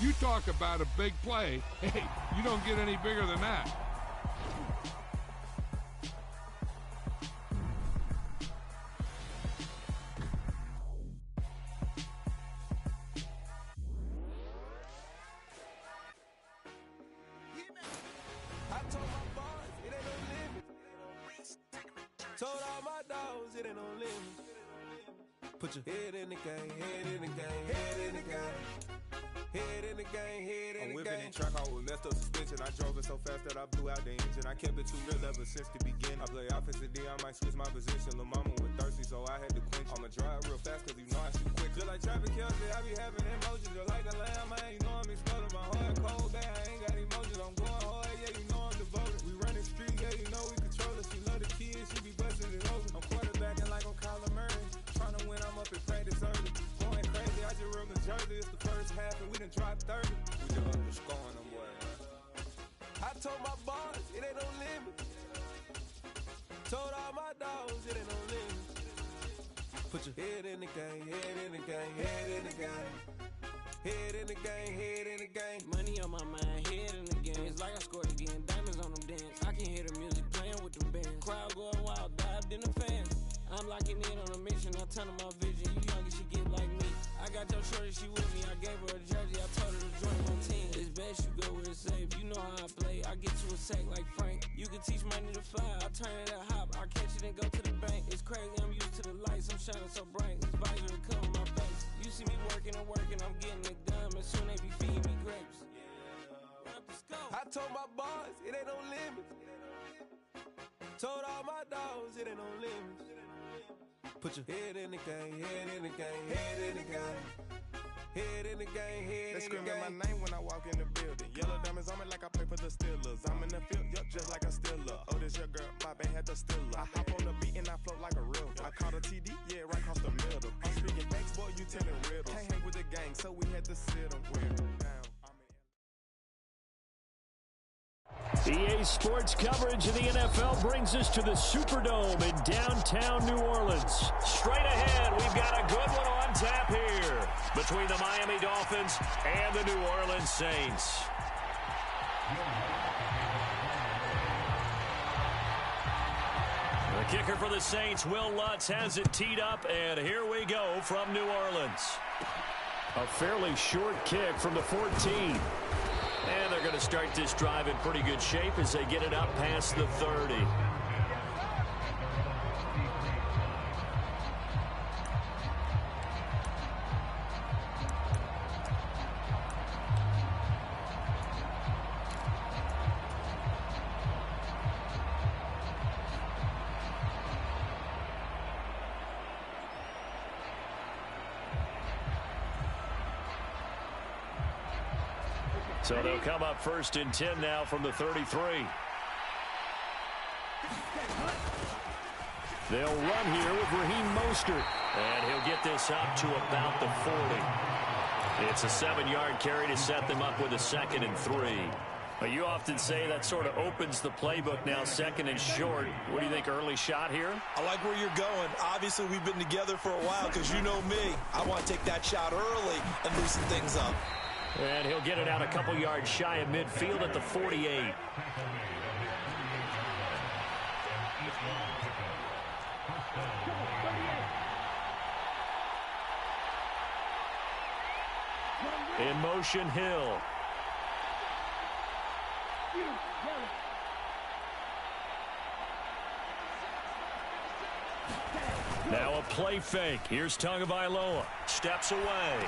You talk about a big play. Hey, you don't get any bigger than that. I told my boys it ain't no limit. Told all my dogs it ain't no limit. Put your head in the game, head in the game, head in the game. Head in the game, head in the game. I'm whipping and track out with messed up suspension. I drove it so fast that I blew out the engine. I kept it too real ever since the beginning. I play offensive D, I might switch my position. Lil' mama was thirsty, so I had to quench. I'ma drive real fast, cause you know I shoot quick. Just like traffic Kelsey, I be having emotions. Just like a lamb, man, you know I'm exploding. My heart cold, man, I ain't got emotions. I'm going hard, yeah, you know I'm devoted. We run the street, yeah, you know we control it. She love the kids, she be busting it open. I'm quarterbacking like I'm Kyler Murray. Trying to win, I'm up in practice early. Going crazy, I just real the jersey. It's the first half and we done dropped 30. We just underscoring them, boy. I told my boys, it ain't no limit. Told all my dogs, it ain't no limit. Put your head in the game, head in the game, head in the game. Head in the game, head in the game. Money on my mind, head in the game. It's like I scored again, diamonds on them dance. I can hear the music playing with them bands. Crowd going wild, dived in the fans. I'm locking in on a mission, I tunnel my vision. You young and she get like me. I got your shorty, she with me. I gave her a jersey, I told her to join my team. It's best you go where it's safe. You know how I play. I get to a sack like Frank. You can teach money to fly. I turn it at hop. I catch it and go to the bank. It's crazy, I'm used to the lights. I'm shining so bright. This visor will cover my face. You see me working and working. I'm getting it done. And soon they be feeding me grapes. I told my boys, it ain't no limits. Told all my dogs, it ain't no limits. Put your head in the game, head in the game, head in the game. Head in the game, head in the game. They screaming my name when I walk in the building. Yellow diamonds on me like I play for the Steelers. I'm in the field, yup, just like a Steeler. Oh, this your girl, my band had the Steeler. I hop on the beat and I float like a real. I caught a TD, yeah, right across the middle. I'm speaking facts, boy, you telling riddles. Can't hang with the gang, so we had to sit them down. EA Sports coverage of the NFL brings us to the Superdome in downtown New Orleans. Straight ahead, we've got a good one on tap here between the Miami Dolphins and the New Orleans Saints. The kicker for the Saints, Will Lutz, has it teed up, and here we go from New Orleans. A fairly short kick from the 14. And they're going to start this drive in pretty good shape as they get it up past the 30. So they'll come up first and 10 now from the 33. They'll run here with Raheem Mostert. And he'll get this up to about the 40. It's a 7-yard carry to set them up with a 2nd and 3. But you often say that sort of opens the playbook now, 2nd and short. What do you think, early shot here? I like where you're going. Obviously, we've been together for a while because you know me. I want to take that shot early and loosen things up. And he'll get it out a couple yards shy of midfield at the 48. In motion, Hill. Now a play fake. Here's Tagovailoa. Steps away.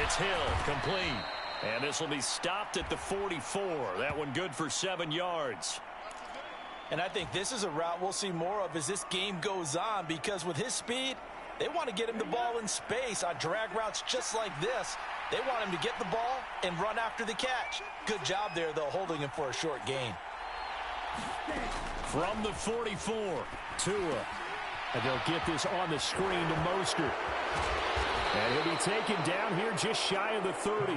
It's Hill, complete. And this will be stopped at the 44. That one good for 7 yards. And I think this is a route we'll see more of as this game goes on, because with his speed, they want to get him the ball in space on drag routes just like this. They want him to get the ball and run after the catch. Good job there, though, holding him for a short gain. From the 44, Tua. And they'll get this on the screen to Mostert. And he'll be taken down here just shy of the 30.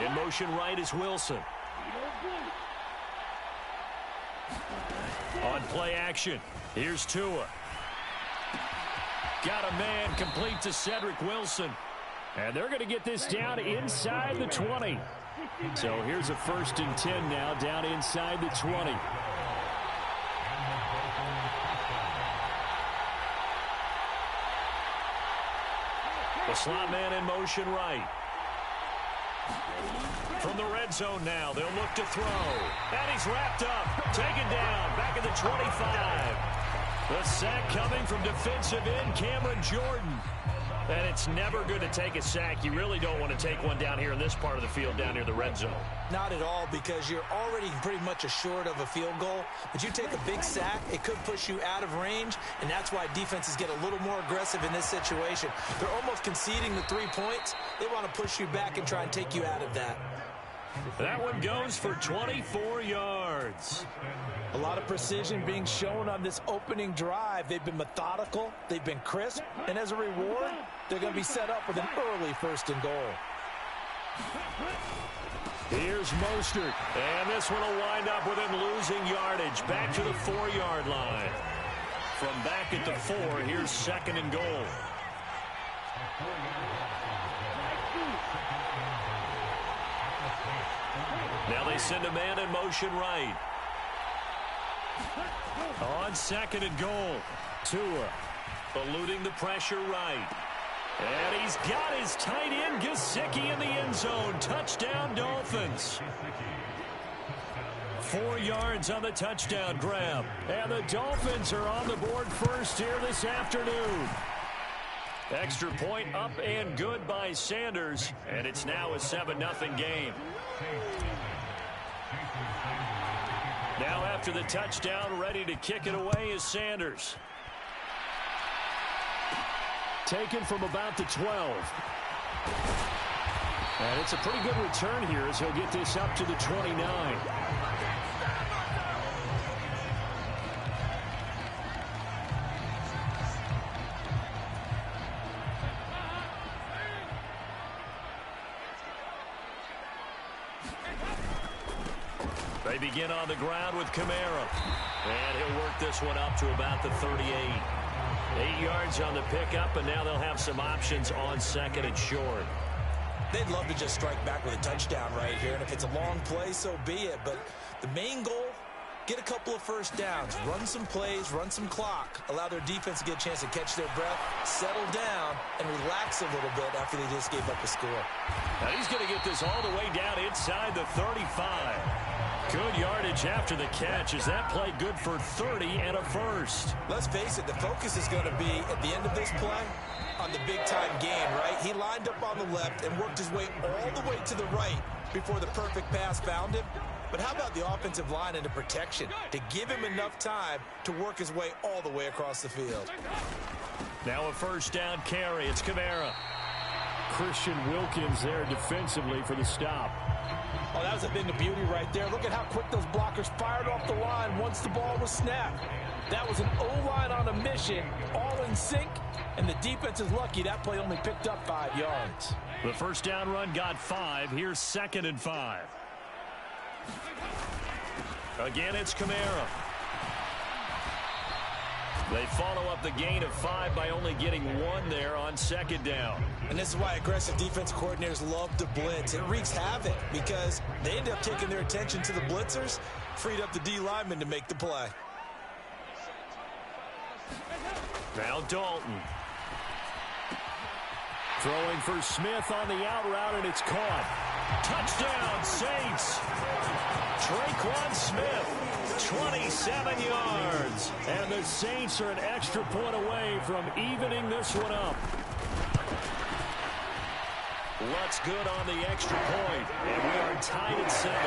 In motion right is Wilson. On play action, here's Tua. Got a man complete to Cedric Wilson. And they're going to get this down inside the 20. So here's a 1st and 10 now down inside the 20. The slot man in motion right. From the red zone now, they'll look to throw. And he's wrapped up, taken down, back at the 25. The sack coming from defensive end Cameron Jordan. And it's never good to take a sack. You really don't want to take one down here in this part of the field, down near the red zone. Not at all, because you're already pretty much assured of a field goal. But you take a big sack, it could push you out of range, and that's why defenses get a little more aggressive in this situation. They're almost conceding the 3 points. They want to push you back and try and take you out of that. That one goes for 24 yards. A lot of precision being shown on this opening drive. They've been methodical, they've been crisp, and as a reward, they're going to be set up with an early 1st and goal. Here's Mostert, and this one will wind up with him losing yardage back to the 4-yard line. From back at the 4, here's 2nd and goal. Now they send a man in motion right. On 2nd and goal, Tua eluding the pressure right. And he's got his tight end Gesicki in the end zone. Touchdown Dolphins. 4 yards on the touchdown grab. And the Dolphins are on the board first here this afternoon. Extra point up and good by Sanders. And it's now a 7-0 game. Now after the touchdown, ready to kick it away is Sanders. Taken from about the 12. And it's a pretty good return here as he'll get this up to the 29. They begin on the ground with Kamara. And he'll work this one up to about the 38. 8 yards on the pickup, and now they'll have some options on 2nd and short. They'd love to just strike back with a touchdown right here, and if it's a long play, so be it. But the main goal, get a couple of 1st downs, run some plays, run some clock, allow their defense to get a chance to catch their breath, settle down, and relax a little bit after they just gave up a score. Now he's going to get this all the way down inside the 35. Good yardage after the catch. Is that play good for 30 and a 1st? Let's face it, the focus is going to be at the end of this play on the big-time gain, right? He lined up on the left and worked his way all the way to the right before the perfect pass found him. But how about the offensive line and the protection to give him enough time to work his way all the way across the field? Now a 1st down carry. It's Kamara. Christian Wilkins there defensively for the stop. Oh, that was a thing of beauty right there. Look at how quick those blockers fired off the line once the ball was snapped. That was an O-line on a mission, all in sync, and the defense is lucky that play only picked up 5 yards. The 1st down run got 5. Here's 2nd and 5. Again, it's Kamara. They follow up the gain of 5 by only getting 1 there on 2nd down. And this is why aggressive defense coordinators love to blitz. It wreaks havoc because they end up taking their attention to the blitzers, freed up the D lineman to make the play. Now Dalton. Throwing for Smith on the out route, and it's caught. Touchdown, Saints. Traquan Smith, 27 yards. And the Saints are an extra point away from evening this one up. What's good on the extra point, and we are tied at 7.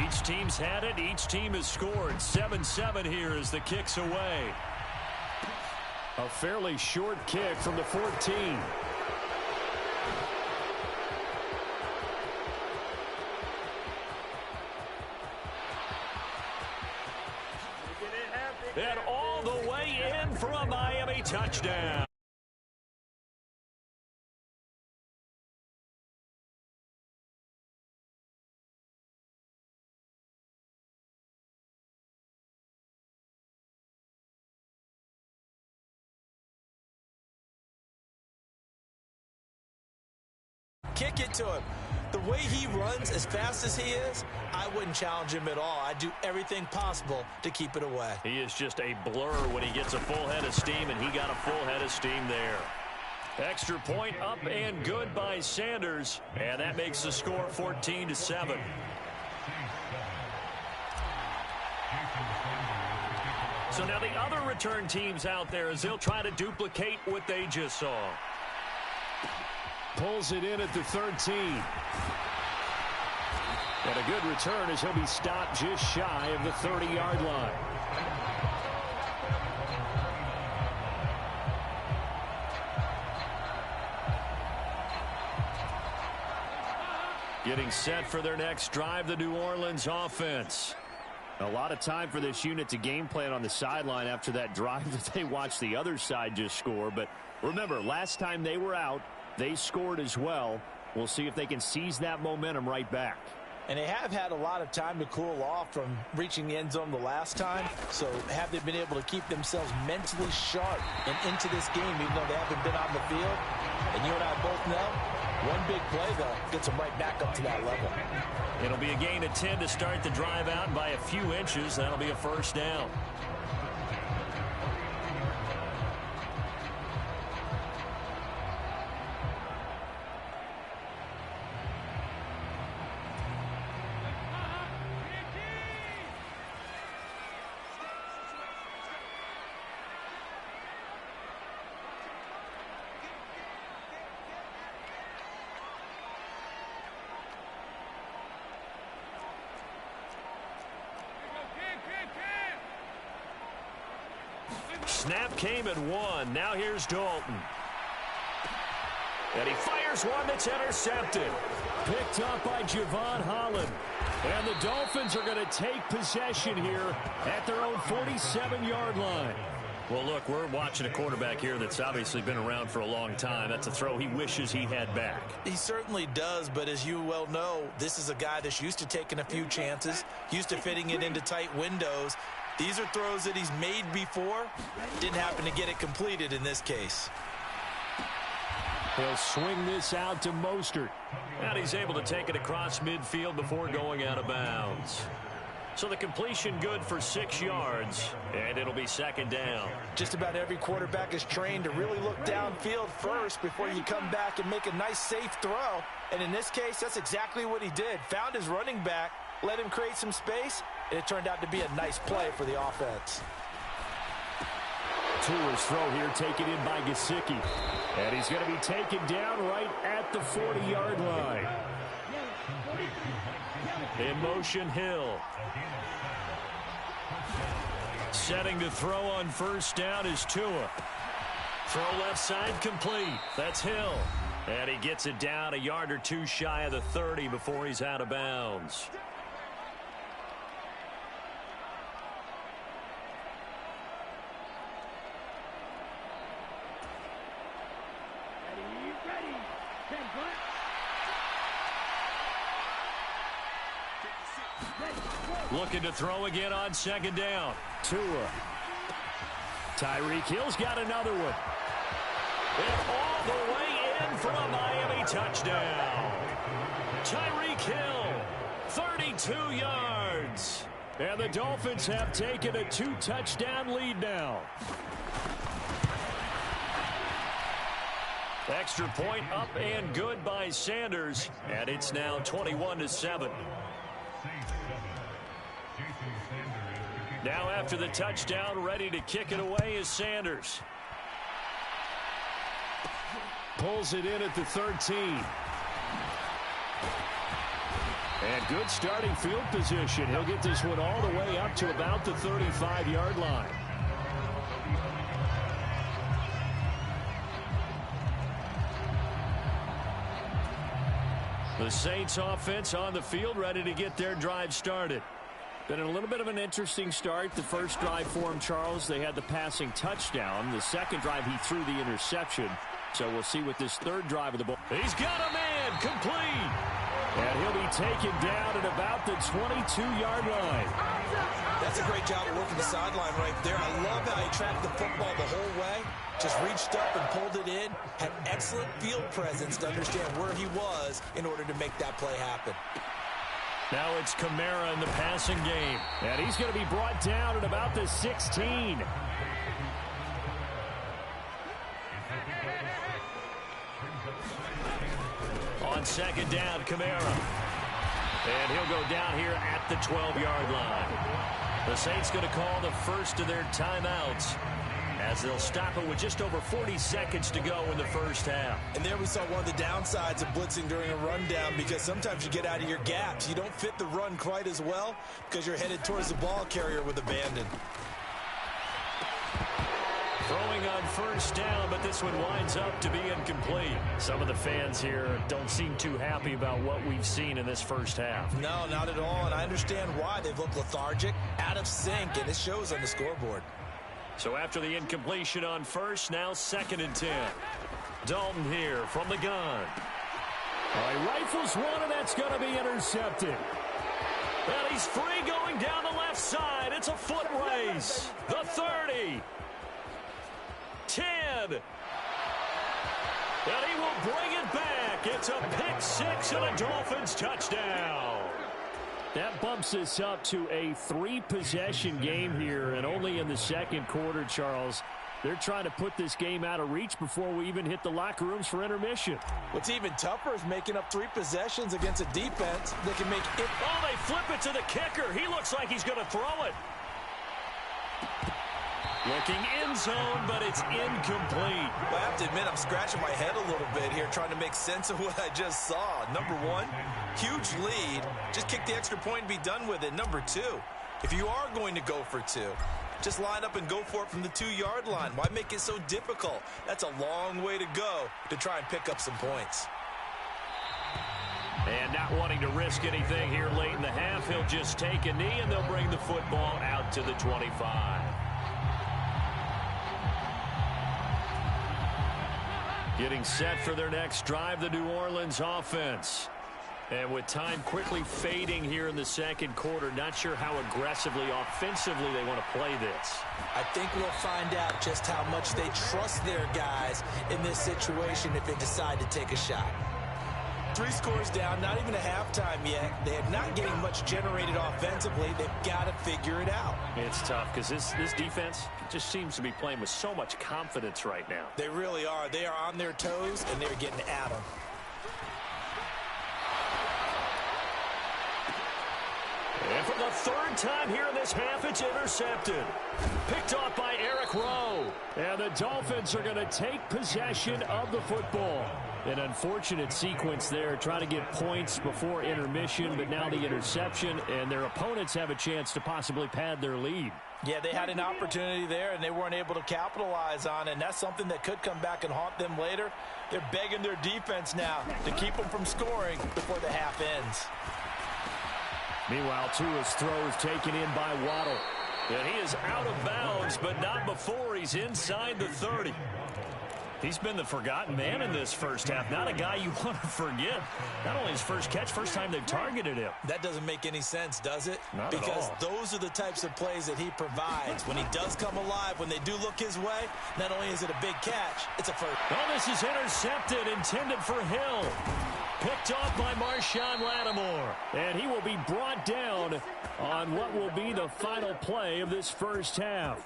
Each team's had it. Each team has scored. 7-7 here as the kick's away. A fairly short kick from the 14. And all the way in for a Miami touchdown. Kick it to him. The way he runs as fast as he is, I wouldn't challenge him at all. I'd do everything possible to keep it away. He is just a blur when he gets a full head of steam, and he got a full head of steam there. Extra point up and good by Sanders, and that makes the score 14-7. So now the other return teams out there as they'll try to duplicate what they just saw. Pulls it in at the 13. And a good return as he'll be stopped just shy of the 30-yard line. Getting set for their next drive, the New Orleans offense. A lot of time for this unit to game plan on the sideline after that drive that they watched the other side just score. But remember, last time they were out, they scored as well. We'll see if they can seize that momentum right back. And they have had a lot of time to cool off from reaching the end zone the last time. So have they been able to keep themselves mentally sharp and into this game, even though they haven't been on the field? And you and I both know, one big play, though, gets them right back up to that level. It'll be a gain of 10 to start the drive out by a few inches. That'll be a first down. Snap came at 1. Now here's Dalton. And he fires one that's intercepted. Picked up by Javon Holland. And the Dolphins are going to take possession here at their own 47-yard line. Well, look, we're watching a quarterback here that's obviously been around for a long time. That's a throw he wishes he had back. He certainly does, but as you well know, this is a guy that's used to taking a few chances, used to fitting it into tight windows. These are throws that he's made before. Didn't happen to get it completed in this case. He'll swing this out to Mostert. And he's able to take it across midfield before going out of bounds. So the completion good for 6 yards, and it'll be second down. Just about every quarterback is trained to really look downfield first before you come back and make a nice, safe throw. And in this case, that's exactly what he did. Found his running back, let him create some space, and it turned out to be a nice play for the offense. Tua's throw here taken in by Gesicki. And he's going to be taken down right at the 40-yard line. In motion, Hill. Setting to throw on first down is Tua. Throw left side complete. That's Hill. And he gets it down a yard or two shy of the 30 before he's out of bounds. Looking to throw again on second down. Tua. Tyreek Hill's got another one. And all the way in for a Miami touchdown. Tyreek Hill, 32 yards. And the Dolphins have taken a 2-touchdown lead now. Extra point up and good by Sanders. And it's now 21-7. Now after the touchdown, ready to kick it away is Sanders. Pulls it in at the 13. And good starting field position. He'll get this one all the way up to about the 35-yard line. The Saints offense on the field ready to get their drive started. Been a little bit of an interesting start. The first drive for him, Charles, they had the passing touchdown. The second drive, he threw the interception. So we'll see with this third drive of the ball. He's got a man complete. And he'll be taken down at about the 22-yard line. That's a great job of working the sideline right there. I love how he tracked the football the whole way. Just reached up and pulled it in. Had excellent field presence to understand where he was in order to make that play happen. Now it's Kamara in the passing game. And he's going to be brought down at about the 16. On second down, Kamara. And he'll go down here at the 12-yard line. The Saints going to call the first of their timeouts as they'll stop it with just over 40 seconds to go in the first half. And there we saw one of the downsides of blitzing during a rundown, because sometimes you get out of your gaps. You don't fit the run quite as well because you're headed towards the ball carrier with abandon. Throwing on first down, but this one winds up to be incomplete. Some of the fans here don't seem too happy about what we've seen in this first half. No, not at all, and I understand why. They've looked lethargic, out of sync, and it shows on the scoreboard. So after the incompletion on first, now 2nd and 10. Dalton here from the gun. He rifles one, and that's going to be intercepted. And he's free going down the left side. It's a foot race. The 30. 10. And he will bring it back. It's a pick six and a Dolphins touchdown. That bumps us up to a 3-possession game here, and only in the second quarter, Charles. They're trying to put this game out of reach before we even hit the locker rooms for intermission. What's even tougher is making up 3 possessions against a defense that can make it. Oh, they flip it to the kicker. He looks like he's going to throw it. Looking end zone, but it's incomplete. Well, I have to admit, I'm scratching my head a little bit here trying to make sense of what I just saw. Number one, huge lead. Just kick the extra point and be done with it. Number two, if you are going to go for 2, just line up and go for it from the 2-yard line. Why make it so difficult? That's a long way to go to try and pick up some points. And not wanting to risk anything here late in the half, he'll just take a knee, and they'll bring the football out to the 25. Getting set for their next drive, the New Orleans offense. And with time quickly fading here in the second quarter, not sure how aggressively, offensively they want to play this. I think we'll find out just how much they trust their guys in this situation if they decide to take a shot. 3 scores down, not even a halftime yet. They're not getting much generated offensively. They've got to figure it out. It's tough because this defense just seems to be playing with so much confidence right now. They really are. They are on their toes, and they're getting at them. And for the 3rd time here in this half, it's intercepted. Picked off by Eric Rowe. And the Dolphins are going to take possession of the football. An unfortunate sequence there, trying to get points before intermission, but now the interception, and their opponents have a chance to possibly pad their lead. Yeah, they had an opportunity there, and they weren't able to capitalize on it, and that's something that could come back and haunt them later. They're begging their defense now to keep them from scoring before the half ends. Meanwhile, Tua's throw is taken in by Waddle. And he is out of bounds, but not before he's inside the 30. He's been the forgotten man in this first half. Not a guy you want to forget. Not only his first catch, first time they've targeted him. That doesn't make any sense, does it? Not because at all. Those are the types of plays that he provides. When he does come alive, when they do look his way, not only is it a big catch, it's a first. Oh, this is intercepted, intended for Hill. Picked off by Marshawn Lattimore. And he will be brought down on what will be the final play of this first half.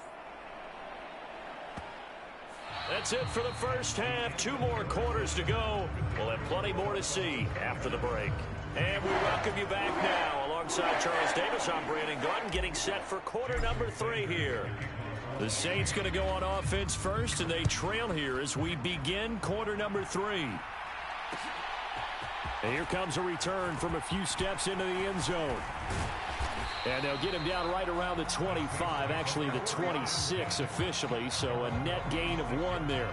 That's it for the first half. 2 more quarters to go. We'll have plenty more to see after the break. And we welcome you back now. Alongside Charles Davis, I'm Brandon Gordon, getting set for quarter number 3 here. The Saints going to go on offense first, and they trail here as we begin quarter number 3. And here comes a return from a few steps into the end zone. And they'll get him down right around the 25, actually the 26 officially, so a net gain of 1 there.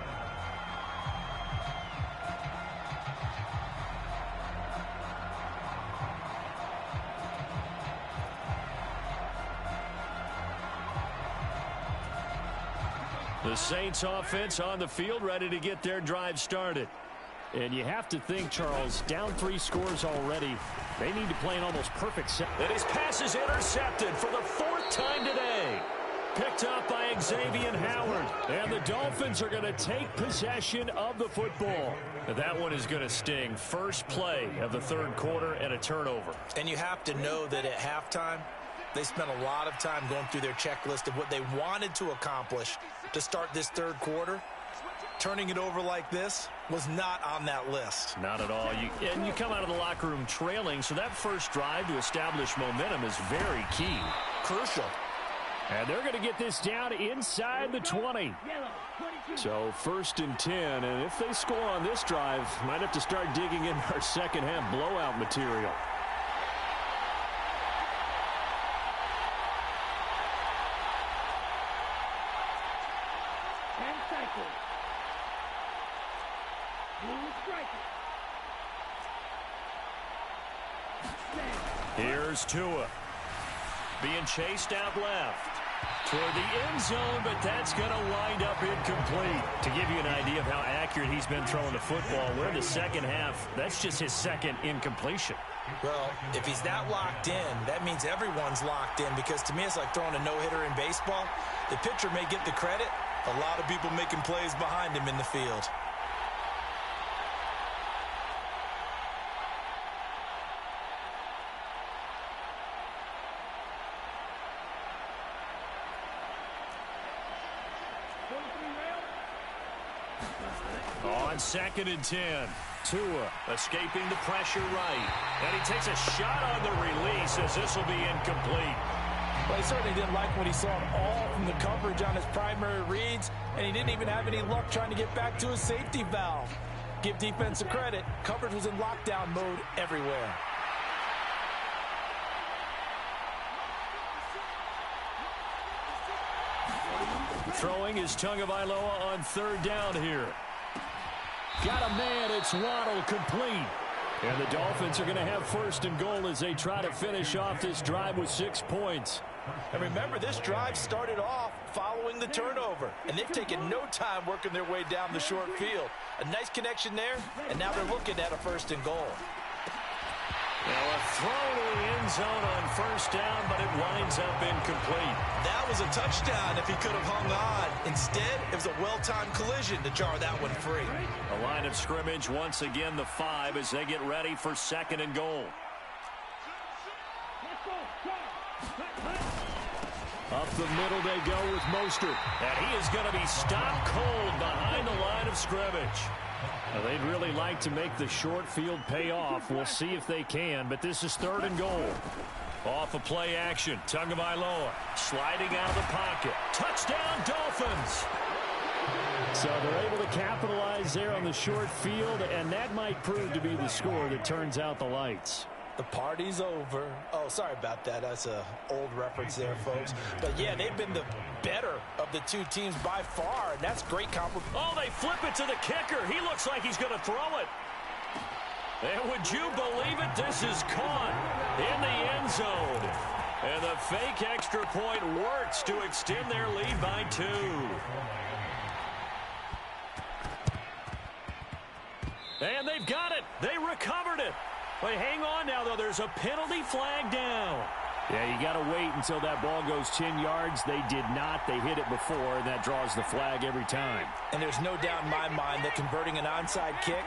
The Saints offense on the field, ready to get their drive started. And you have to think, Charles, down 3 scores already. They need to play an almost perfect set. And his pass is intercepted for the 4th time today. Picked up by Xavier Howard. And the Dolphins are going to take possession of the football. That one is going to sting. First play of the 3rd quarter and a turnover. And you have to know that at halftime, they spent a lot of time going through their checklist of what they wanted to accomplish to start this 3rd quarter. Turning it over like this was not on that list. Not at all. And you come out of the locker room trailing, so that first drive to establish momentum is very key. Crucial. And they're going to get this down inside the 20. So 1st and 10, and if they score on this drive, might have to start digging in our second half blowout material. Here's Tua. Being chased out left. Toward the end zone, but that's going to wind up incomplete. To give you an idea of how accurate he's been throwing the football, we're in the second half. That's just his 2nd incompletion. Well, if he's that locked in, that means everyone's locked in, because to me it's like throwing a no-hitter in baseball. The pitcher may get the credit. A lot of people making plays behind him in the field. On 2nd and 10, Tua escaping the pressure right. And he takes a shot on the release as this will be incomplete. Well, he certainly didn't like what he saw all from the coverage on his primary reads, and he didn't even have any luck trying to get back to his safety valve. Give defense a credit. Coverage was in lockdown mode everywhere. Throwing is Tagovailoa on 3rd down here. Got a man, it's Waddle, complete. And the Dolphins are going to have 1st and goal as they try to finish off this drive with 6 points. And remember, this drive started off following the turnover, and they've taken no time working their way down the short field. A nice connection there, and now they're looking at a 1st and goal. Now a throw to the end zone on 1st down, but it winds up incomplete. That was a touchdown if he could have hung on. Instead, it was a well-timed collision to jar that one free. A line of scrimmage once again, the 5, as they get ready for 2nd and goal. Up the middle they go with Mostert. And he is going to be stopped cold behind the line of scrimmage. Now, they'd really like to make the short field pay off. We'll see if they can, but this is 3rd and goal. Off of play action, Tagovailoa sliding out of the pocket. Touchdown, Dolphins! So they're able to capitalize there on the short field, and that might prove to be the score that turns out the lights. The party's over. Oh, sorry about that. That's an old reference there, folks. But, yeah, they've been the better of the 2 teams by far, and that's great compliment. Oh, they flip it to the kicker. He looks like he's going to throw it. And would you believe it? This is caught in the end zone. And the fake extra point works to extend their lead by 2. And they've got it. They recovered it. But hang on now, though. There's a penalty flag down. Yeah, you got to wait until that ball goes 10 yards. They did not. They hit it before, and that draws the flag every time. And there's no doubt in my mind that converting an onside kick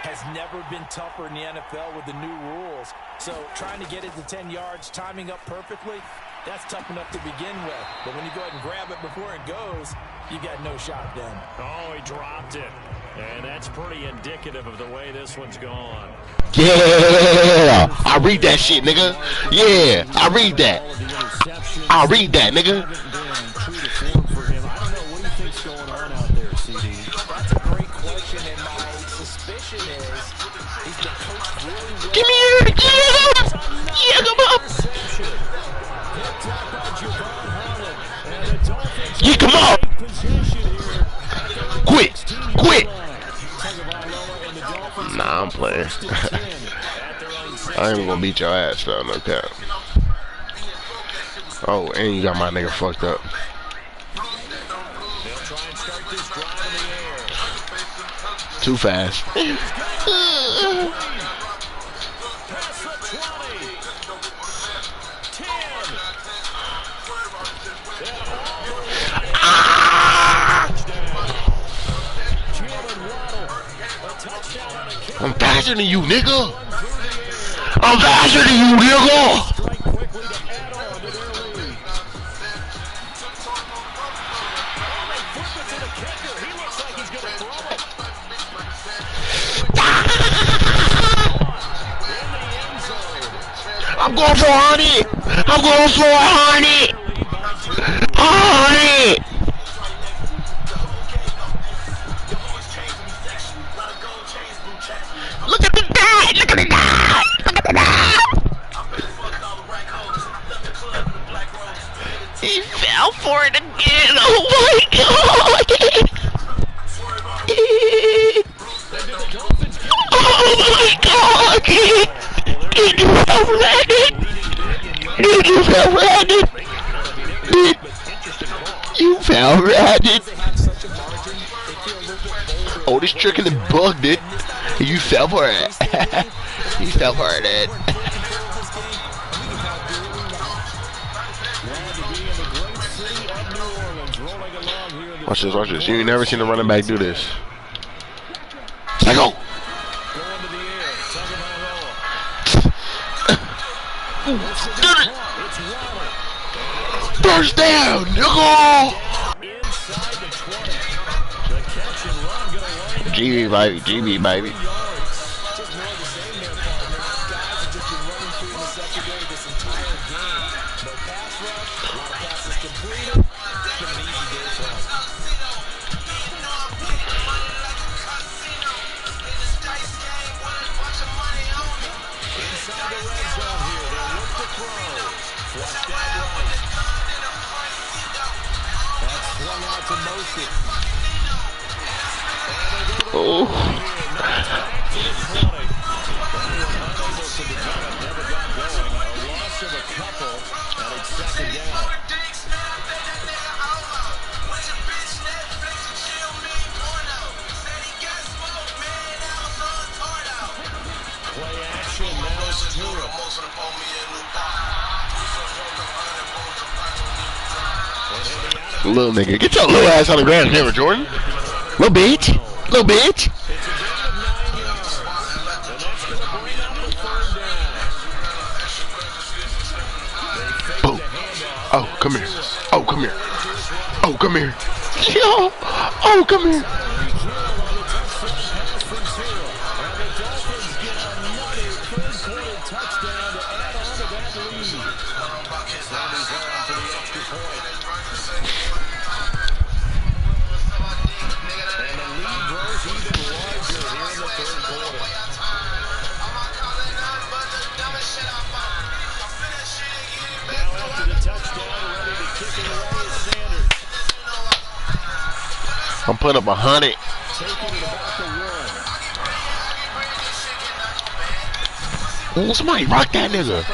has never been tougher in the NFL with the new rules. So trying to get it to 10 yards, timing up perfectly, that's tough enough to begin with. But when you go ahead and grab it before it goes, you got no shot then. Oh, he dropped it. And that's pretty indicative of the way this one's gone. Yeah, I read that shit, nigga. Yeah, I read that. I read that, nigga. That's a great question, and my suspicion is he's been coached really well. Give me your yeah, come on. Yeah, come on. Quit. Nah, I'm playing. I ain't gonna beat your ass though, no cap. Oh, and you got my nigga fucked up. They'll try and start Too fast. I'm faster than you, nigga. I'm faster than you, nigga. I'm going for 100. I'm going for 100. 100. Look at the dot. Look at the dot. Look at the dot. He fell for it again. Oh my god. Oh my god. Did you fell red? Did you fell red? You fell red. Oh, this trick in the bugged it. You fell for it. You fell for it. Watch this, watch this. You ain't never seen a running back do this. I go. First down, nigga. GB baby, GB baby. Oh. Little nigga, get your little ass on the ground here, Jordan. Little bitch. Little bitch. Oh. Oh, come here. Oh, come here. Oh, come here. Yo. Oh, come here. I'm putting up 100. Oh, somebody rock that nigga.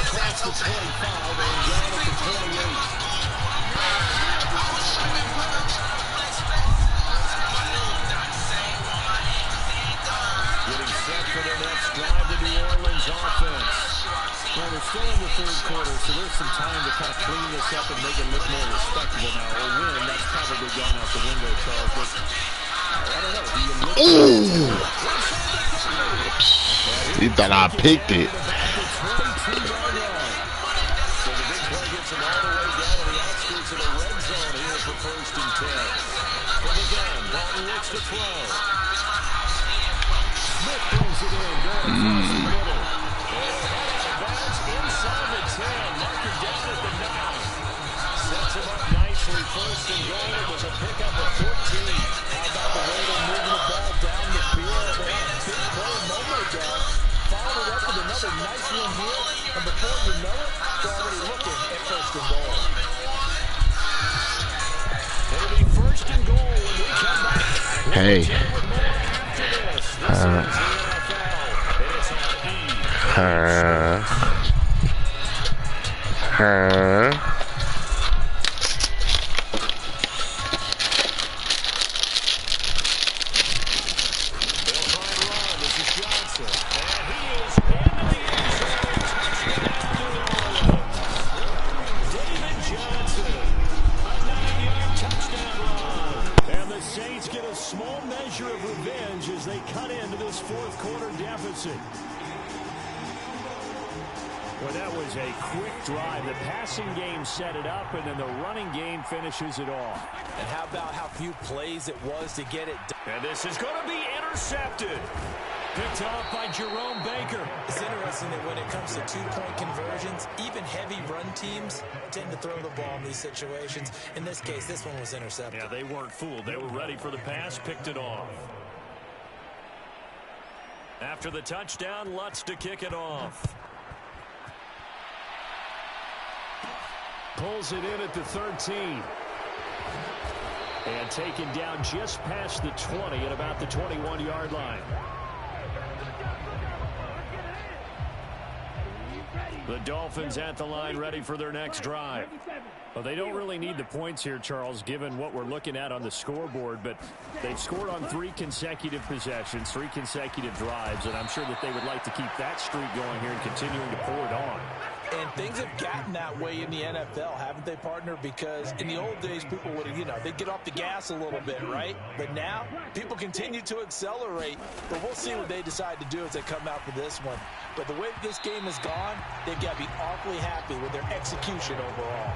Getting set for their next drive to New Orleans offense. Well, we're still in the third quarter, so there's some time to kind of clean this up and make it look more respectable now. Or win, that's probably gone out the window, Charles. But I don't know. Ooh. He thought I picked it. So the big play gets him all the way down to the outskirts of the red zone here for 1st and 10. From the gun, Dalton looks to throw. Smith brings it in, going across the middle. Inside the 10, marking down at the 9. Sets him up nicely, 1st and goal. It was a pickup of 14. How about the way they're moving the ball down the field? They had a big play a moment ago. Followed up with another nice one here. And before you know it, they're already looking at 1st and goal. It'll be 1st and goal when we come back. Hey. 3-quarter deficit. Well, that was a quick drive. The passing game set it up, and then the running game finishes it off. And how about how few plays it was to get it done? And this is going to be intercepted. Picked off by Jerome Baker. It's interesting that when it comes to two-point conversions, even heavy run teams tend to throw the ball in these situations. In this case, this one was intercepted. Yeah, they weren't fooled. They were ready for the pass, picked it off. After the touchdown, Lutz to kick it off. Pulls it in at the 13. And taken down just past the 20 at about the 21-yard line. The Dolphins at the line, ready for their next drive. Well, they don't really need the points here, Charles, given what we're looking at on the scoreboard, but they've scored on 3 consecutive possessions, 3 consecutive drives, and I'm sure that they would like to keep that streak going here and continuing to pour it on. And things have gotten that way in the NFL, haven't they, partner? Because in the old days, people would, they'd get off the gas a little bit, right? But now, people continue to accelerate. But we'll see what they decide to do as they come out for this one. But the way this game has gone, they've got to be awfully happy with their execution overall.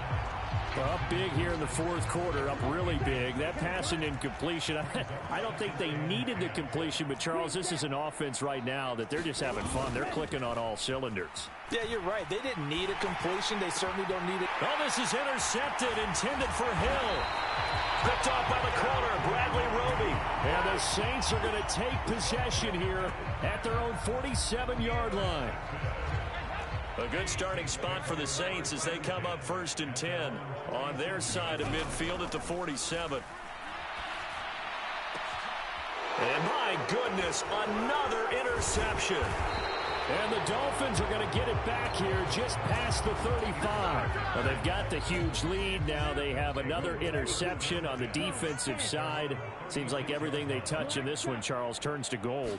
Well, up big here in the fourth quarter, up really big. That pass and incompletion, I don't think they needed the completion, but Charles, this is an offense right now that they're just having fun. They're clicking on all cylinders. Yeah, you're right. They didn't need a completion. They certainly don't need it. Oh, this is intercepted, intended for Hill. Picked off by the corner, Bradley Roby. And the Saints are going to take possession here at their own 47-yard line. A good starting spot for the Saints as they come up 1st and 10 on their side of midfield at the 47. And my goodness, another interception. And the Dolphins are going to get it back here just past the 35. Well, they've got the huge lead. Now they have another interception on the defensive side. Seems like everything they touch in this one, Charles, turns to gold.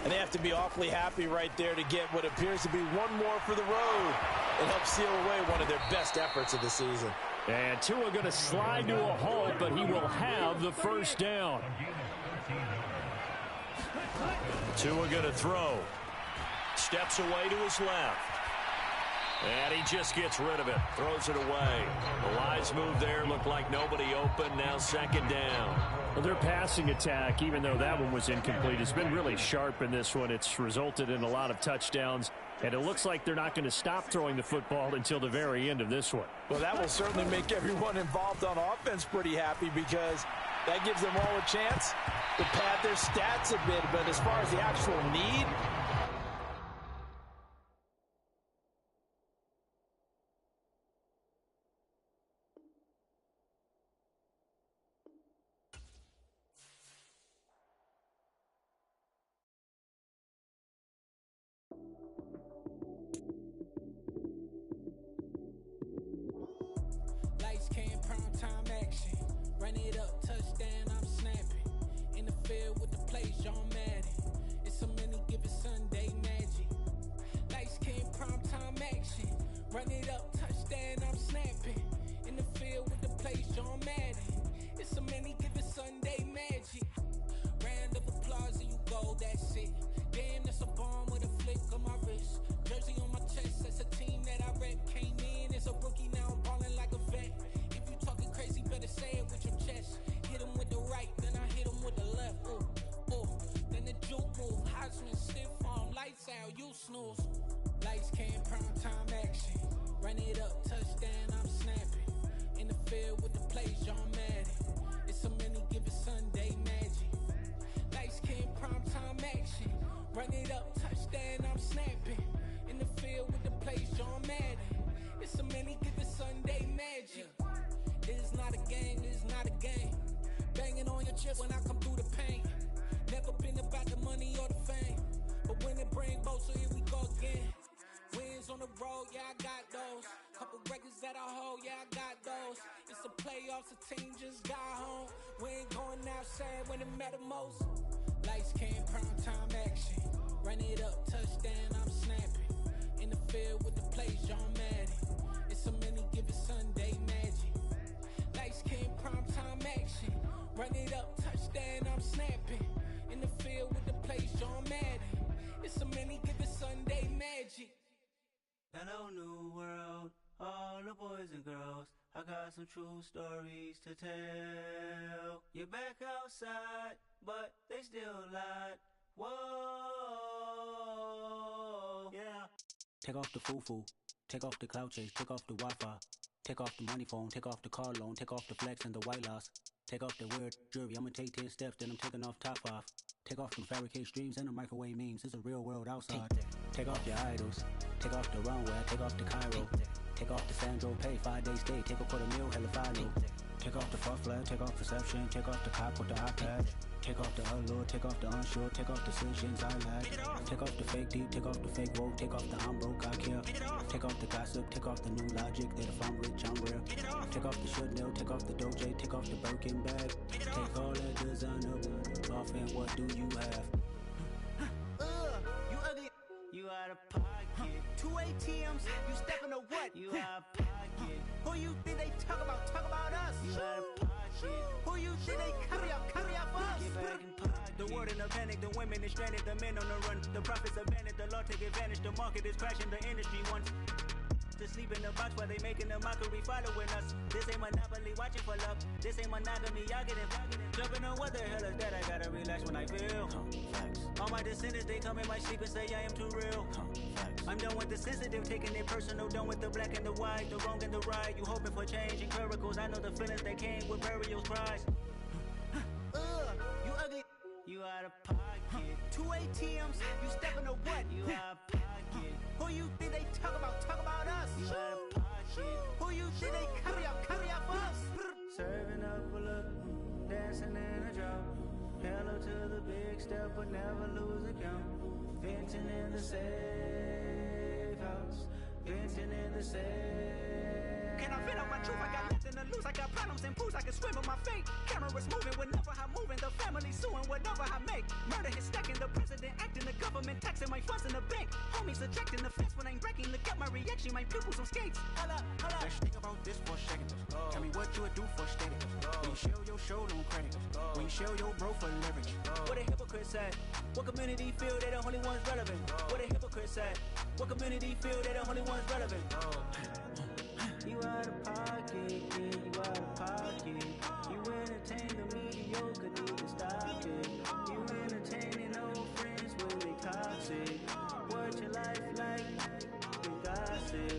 And they have to be awfully happy right there to get what appears to be one more for the road. It helps seal away one of their best efforts of the season. And Tua going to slide to a halt, but he will have the first down. Tua going to throw. Steps away to his left. And he just gets rid of it. Throws it away. The wise move there. Looked like nobody open. Now 2nd down. Well, their passing attack, even though that one was incomplete, has been really sharp in this one. It's resulted in a lot of touchdowns. And it looks like they're not going to stop throwing the football until the very end of this one. Well, that will certainly make everyone involved on offense pretty happy because that gives them all a chance to pad their stats a bit. But as far as the actual need, run it up, touchdown, I'm snapping. In the field with the plays, John Madden. It's a many given Sunday magic. Lights came prime time action. Run it up, touchdown, I'm snapping. In the field with the plays, John Madden. It's a many given Sunday magic. Round of applause and you go, that's it. Damn, that's a bomb with a flick on my wrist. Jersey on my chest, that's a team that I rep. Came in as a rookie, now I'm balling like a vet. If you talking crazy, better say it with your chest. Hit him with the right, then I hit him with the left. Ooh, ooh. Then the juke move, Heisman stiff arm, lights out, you snooze. Lights came prime time action. Run it up, touchdown, I'm snapping. In the field with the plays, John Madden. It's a many given Sunday magic. Lights came prime time action. Run it up, touchdown, I'm snapping. In the field with the plays, John Madden. It's a many given Sunday magic. This is not a game, this is not a game. Banging on your chest when I come through the pain. Never been about the money or the fame. But when it bring both, so here we go again. Wins on the road, yeah, I got those. Couple records that I hold, yeah, I got those. It's the playoffs, the team just got home. We ain't going outside when it matter most. Lights came, prime time action. Run it up, touchdown, I'm snapping. In the field with the plays, John Madden. It's a many given Sunday magic. Lights came, prime time action. Run it up, touchdown, I'm snapping. In the field with the plays, John Madden. Hello, new world, all the boys and girls. I got some true stories to tell. You're back outside, but they still lied. Whoa, yeah. Take off the foo-foo, take off the cloud chase, take off the Wi-Fi. Take off the money phone, take off the car loan, take off the flex and the white loss. Take off the weird jewelry, I'ma take 10 steps, then I'm taking off top 5. Take off them fabricated streams and the microwave memes, it's a real world outside. Take off your idols, take off the runway, take off the Cairo. Take off the Sandro pay, 5-day stay, take a $250,000, hella final. Take off the fuck flag, take off perception, take off the cop with the iPad. Take off the allure, take off the unsure, take off decisions I lack. Take off the fake deep, take off the fake woke, take off the I'm broke, I care. Take off the gossip, take off the new logic, that if I'm rich, I'm rare. Take off the should know, take off the Doge, take off the Birkin bag. Take all that designer off and what do you have? You ugly, you out of pocket. 2 ATMs, you stepping to what? You out of pocket. Who you think they talk about us? You out of pocket. Who you think they carry up for us? Get back in pocket. The world in a panic, the women is stranded, the men on the run. The profits abandoned, the law take advantage, the market is crashing, the industry wants to sleep in the box while they making a mockery following us. This ain't monopoly, watching for love. This ain't monogamy, y'all get it. Jumping on what the hell is that? I gotta relax when I feel. All my descendants, they come in my sleep and say I am too real. I'm done with the sensitive, taking it personal. Done with the black and the white, the wrong and the right. You hoping for change and miracles. I know the feelings that came with burials, cries. You ugly, you out of pocket. 2 ATMs, you stepping to what? You out of pocket. Who you think they talk about us? You out of pocket. Who you think they carry up for us? Serving up a look, dancing in a drop. Hello to the big step, but never lose a count. Venting in the safe house. Venting in the safe. Can I vent on my truth? I got nothing to lose. I got problems and pools. I can swim with my fate. Cameras moving whenever I'm moving. The family suing whatever I make. Murder is stacking. The president acting. The government taxing my funds in the bank. Homies ejecting the fence when I'm breaking. Look at my reaction. My pupils on skates. Hold up. Let's think about this for a second. Tell me what you would do for steady. When you show your show, no credit. When you show your bro for leverage. What a hypocrite said. What community feel they the only ones relevant? What a hypocrite said. What community feel they the only ones relevant? You out of pocket, yeah, you out of pocket. You entertain the mediocre, need to stop it. You entertaining old friends when they toxic. What your life like? You gossip.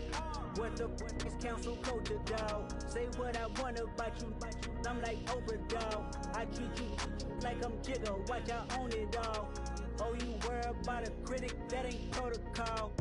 What the is council culture, dog? Say what I want about you. I'm like Oprah, dog. I treat you like I'm Jigga. Watch I own it, dog. Oh, you worry about a critic? That ain't protocol.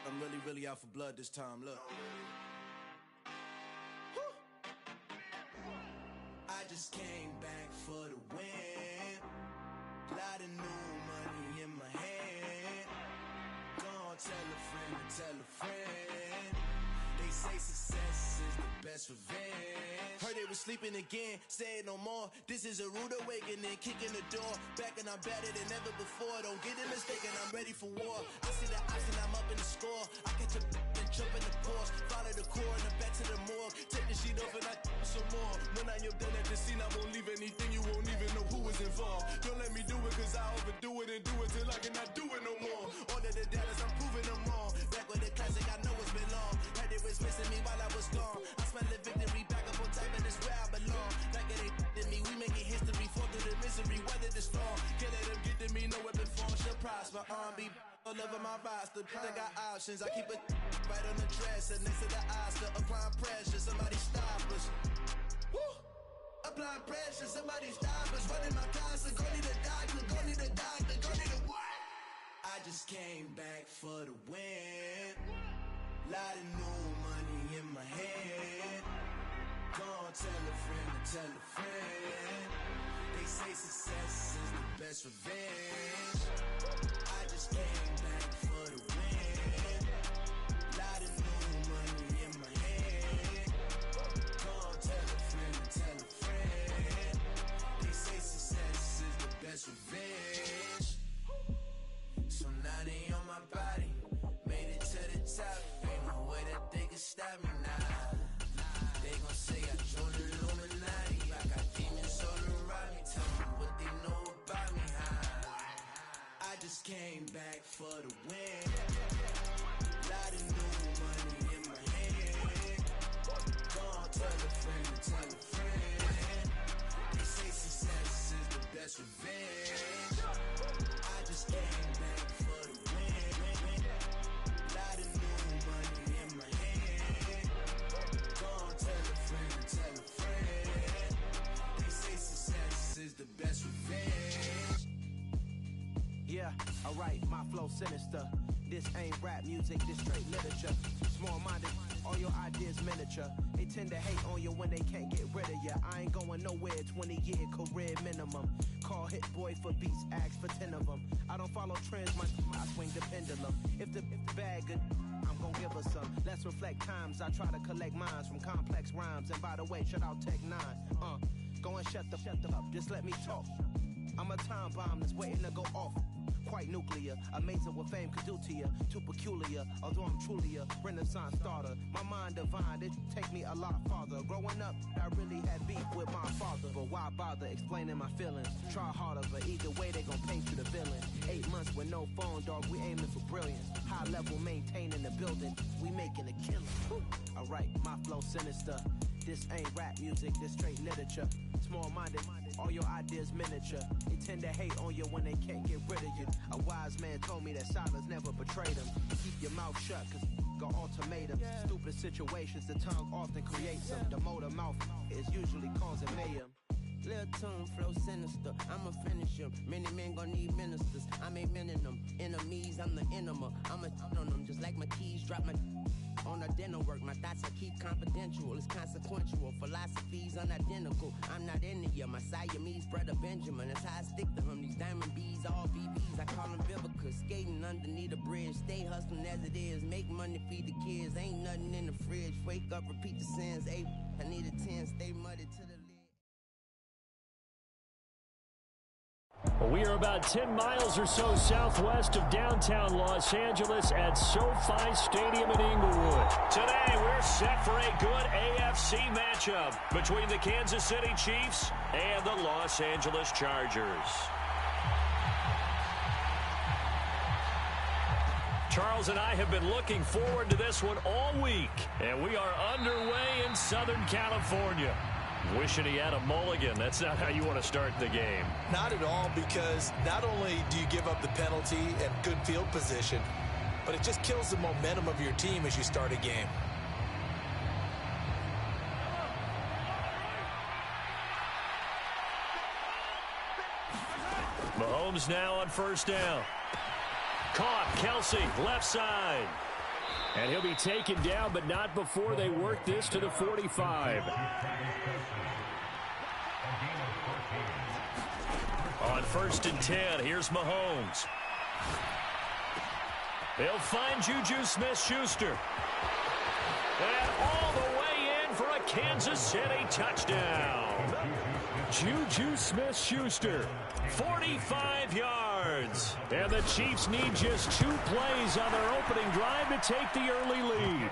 I'm really out for blood this time, look. I just came back for the win. Lot of new money in my hand. Gonna tell a friend to tell a friend. They say success is the best revenge. Heard they was sleeping again, say it no more. This is a rude awakening, kicking the door. Back and I'm better than ever before. Don't get it mistaken, I'm ready for war. I see the option, I'm up in the score. I catch a and jump in the course. Follow the core and then back to the morgue. Take the sheet off and I some more. When I am done at the scene, I won't leave anything. You won't even know who was involved. Don't let me do it cause I overdo it and do it till I cannot do it no more. All of the doubters, I'm proving them wrong. Back with the classic, I know it's been long. Heard they was missing me while I was gone. I smell the victory back up on top and it's where I belong. Like it ain't to me, we making history. Fall through the misery, weather the storm. Can't let them get to me, no weapon form shall prosper. Be all over my roster. I got options, I keep it right on the dresser. Next to the Oscar, applying pressure. Somebody stop us. Woo! Applying pressure, somebody stop us. Running my closet, go need a doctor, go need a doctor, go need a what? I just came back for the win. Lot of new money in my hand. Gonna tell a friend to tell a friend. They say success is the best revenge. I just came back for the win. Lot of new money in my hand. Gonna tell a friend to tell a friend. They say success is the best revenge. So now they on my body. On the Illuminati, I got demons all around me. Tell me what they know about me. I just came back for the win. Lot of new money in my hand. Go on, tell a friend to tell a friend. They say success is the best revenge. I just came back for the win. Lot of new money in my hand. Go on, tell a friend to tell a friend. They say success is the best revenge. Yeah, alright, my flow sinister. This ain't rap music, this straight literature. Small-minded, all your ideas miniature. They tend to hate on you when they can't get rid of you. I ain't going nowhere, 20-year career minimum. Call Hit Boy for beats, ask for 10 of them. I don't follow trends, I swing the pendulum. If the bag good, I'm gon' give her some. Let's reflect times, I try to collect minds from complex rhymes. And by the way, shout out Tech 9. Go and shut the up, just let me talk. I'm a time bomb that's waiting to go off. Quite nuclear, amazing what fame could do to you. Too peculiar, although I'm truly a Renaissance starter. My mind divine, it take me a lot farther. Growing up, I really had beef with my father. But why bother explaining my feelings? Try harder, but either way they gon' paint you the villain. 8 months with no phone, dog, we aiming for brilliance. High level maintaining the building, we making a killing. Alright, my flow sinister. This ain't rap music, this straight literature. Small-minded, all your ideas miniature. They tend to hate on you when they can't get rid of you. A wise man told me that silence never betrayed him. Keep your mouth shut, cause got ultimatums. Stupid situations, the tongue often creates them. The motor mouth is usually causing mayhem. Lil' tune, flow sinister, I'ma finish him. Many men gon' need ministers, I'm aiming them. Enemies, I'm the enema. I'ma on them, just like my keys, drop my on a dinner work. My thoughts I keep confidential, it's consequential. Philosophies unidentical, I'm not into you. My Siamese brother Benjamin, that's how I stick to him. These diamond bees, all BBs, I call them Vivica. Skating underneath a bridge, stay hustling as it is. Make money, feed the kids, ain't nothing in the fridge. Wake up, repeat the sins, I need a 10, stay muddy to the lid. Well, we are about 10 miles or so southwest of downtown Los Angeles at SoFi Stadium in Inglewood. Today, we're set for a good AFC matchup between the Kansas City Chiefs and the Los Angeles Chargers. Charles and I have been looking forward to this one all week, and we are underway in Southern California. Wishing he had a mulligan. That's not how you want to start the game. Not at all, because not only do you give up the penalty and good field position, but it just kills the momentum of your team as you start a game. Mahomes now on first down. Caught, Kelsey, left side. And he'll be taken down, but not before they work this to the 45. On first and 10, here's Mahomes. They'll find Juju Smith-Schuster. And all the way in for a Kansas City touchdown. Juju Smith-Schuster. 45 yards. And the Chiefs need just 2 plays on their opening drive to take the early lead.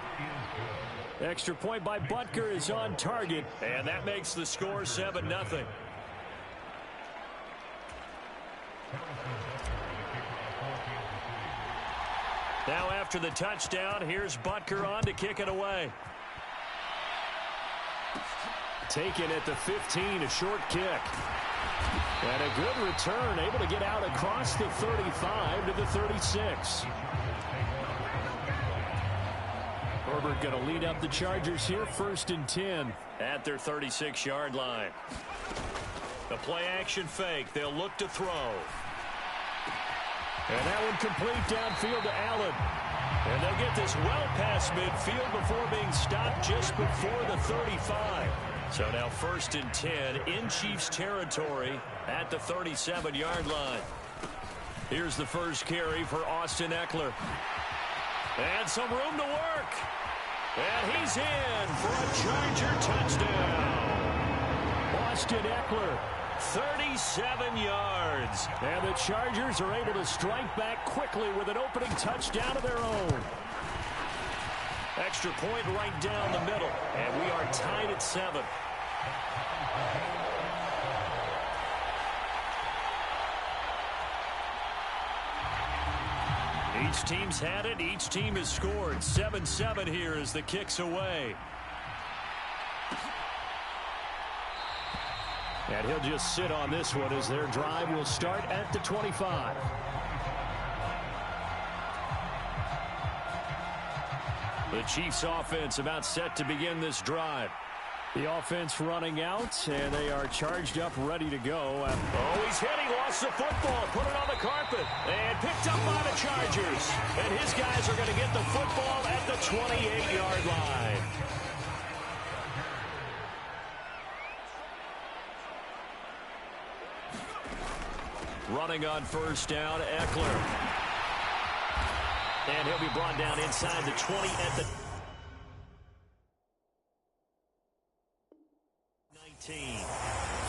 Extra point by Butker is on target. And that makes the score 7-0. Now after the touchdown, here's Butker on to kick it away. Taken at the 15, a short kick. And a good return, able to get out across the 35 to the 36. Herbert going to lead up the Chargers here, first and 10. At their 36-yard line. The play-action fake. They'll look to throw. And that one complete downfield to Allen. And they'll get this well past midfield before being stopped just before the 35. So now first and 10 in Chiefs territory at the 37-yard line. Here's the first carry for Austin Eckler. And some room to work. And he's in for a Charger touchdown. Austin Eckler. 37 yards. And the Chargers are able to strike back quickly with an opening touchdown of their own. Extra point right down the middle. And we are tied at 7. Each team's had it. Each team has scored. 7-7 here as the kick's away. And he'll just sit on this one as their drive will start at the 25. The Chiefs offense about set to begin this drive. The offense running out, and they are charged up, ready to go. Oh, he's hit. He lost the football, put it on the carpet, and picked up by the Chargers. And his guys are going to get the football at the 28-yard line. Running on first down, Eckler. And he'll be brought down inside the 20 at the 19.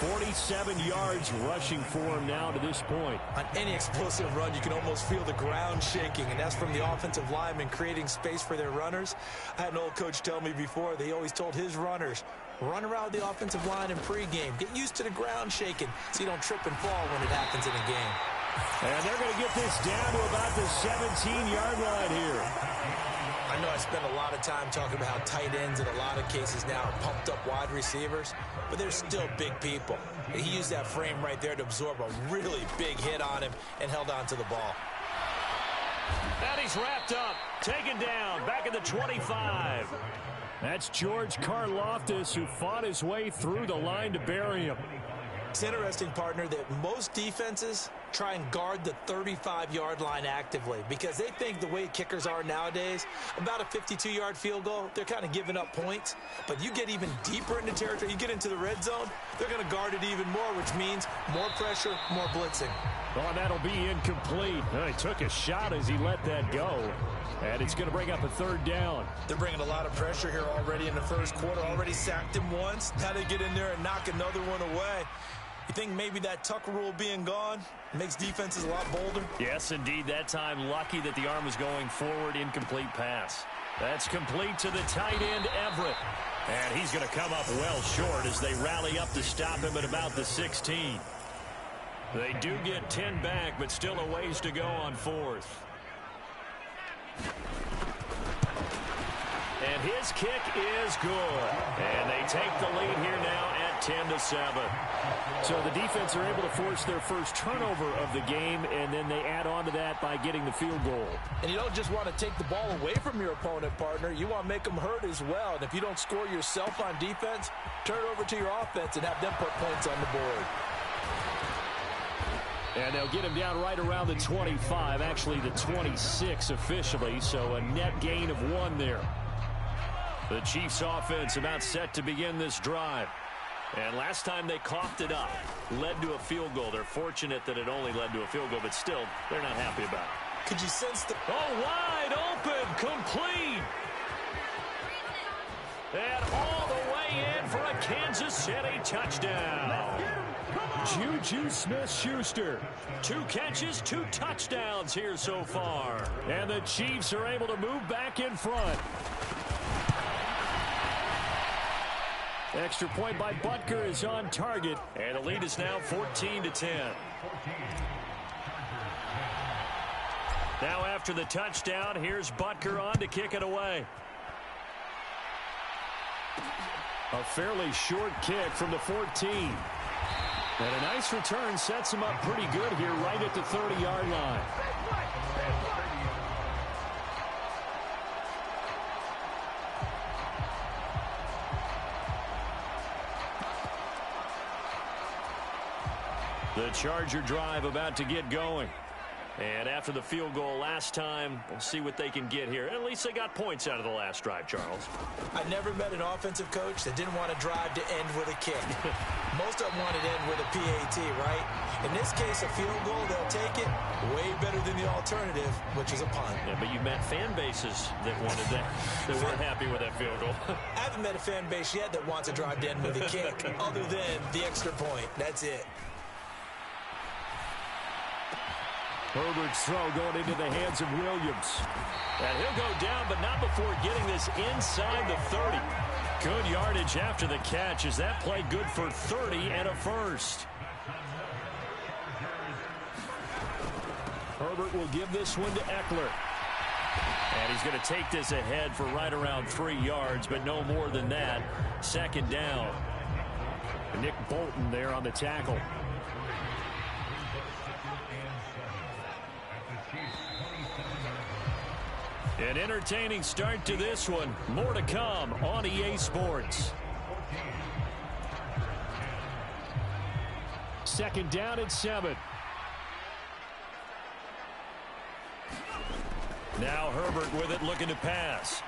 47 yards rushing for him now to this point. On any explosive run, you can almost feel the ground shaking, and that's from the offensive linemen creating space for their runners. I had an old coach tell me before, they always told his runners, run around the offensive line in pregame. Get used to the ground shaking so you don't trip and fall when it happens in a game. And they're going to get this down to about the 17-yard line here. I know I spend a lot of time talking about how tight ends in a lot of cases now are pumped up wide receivers, but they're still big people. He used that frame right there to absorb a really big hit on him and held on to the ball. And he's wrapped up, taken down, back at the 25. That's George Karlaftis, who fought his way through the line to bury him. It's interesting, partner, that most defenses try and guard the 35-yard line actively because they think the way kickers are nowadays, about a 52-yard field goal, they're kind of giving up points. But you get even deeper into territory, you get into the red zone, they're going to guard it even more, which means more pressure, more blitzing. Oh, that'll be incomplete. He took a shot as he let that go. And it's going to bring up a third down. They're bringing a lot of pressure here already in the first quarter. Already sacked him once. Now they get in there and knock another one away. You think maybe that Tucker rule being gone makes defenses a lot bolder? Yes, indeed. That time, lucky that the arm was going forward. Incomplete pass. That's complete to the tight end, Everett. And he's going to come up well short as they rally up to stop him at about the 16. They do get 10 back, but still a ways to go on fourth. And his kick is good. And they take the lead here now at 10-7. So the defense are able to force their first turnover of the game, and then they add on to that by getting the field goal. And you don't just want to take the ball away from your opponent, partner. You want to make them hurt as well. And if you don't score yourself on defense, turn it over to your offense and have them put points on the board. And they'll get him down right around the 25, actually the 26 officially, so a net gain of 1 there. The Chiefs offense about set to begin this drive. And last time they coughed it up, led to a field goal. They're fortunate that it only led to a field goal, but still, they're not happy about it. Could you sense the... Oh, wide open, complete. And all the way in for a Kansas City touchdown. Juju Smith-Schuster. 2 catches, 2 touchdowns here so far. And the Chiefs are able to move back in front. Extra point by Butker is on target. And the lead is now 14-10. Now after the touchdown, here's Butker on to kick it away. A fairly short kick from the 14. And a nice return sets him up pretty good here right at the 30-yard line. The Charger drive about to get going. And after the field goal last time, we'll see what they can get here. At least they got points out of the last drive, Charles. I never met an offensive coach that didn't want to drive to end with a kick. Most of them wanted to end with a PAT, right? In this case, a field goal, they'll take it way better than the alternative, which is a punt. Yeah, but you met fan bases that wanted that, that weren't happy with that field goal. I haven't met a fan base yet that wants to drive to end with a kick, other than the extra point. That's it. Herbert's throw going into the hands of Williams. And he'll go down, but not before getting this inside the 30. Good yardage after the catch. Is that play good for 30 and a first? Herbert will give this one to Eckler. And he's going to take this ahead for right around 3 yards, but no more than that. Second down. Nick Bolton there on the tackle. An entertaining start to this one. More to come on EA Sports. Second down and 7. Now Herbert with it, looking to pass.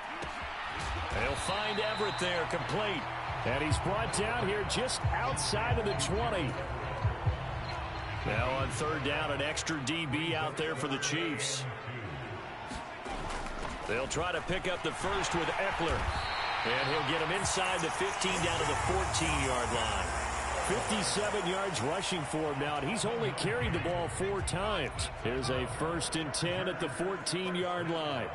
He'll find Everett there, complete. And he's brought down here just outside of the 20. Now on third down, an extra DB out there for the Chiefs. They'll try to pick up the first with Eckler. And he'll get him inside the 15 down to the 14-yard line. 57 yards rushing for him now, and he's only carried the ball 4 times. Here's a 1st and 10 at the 14-yard line.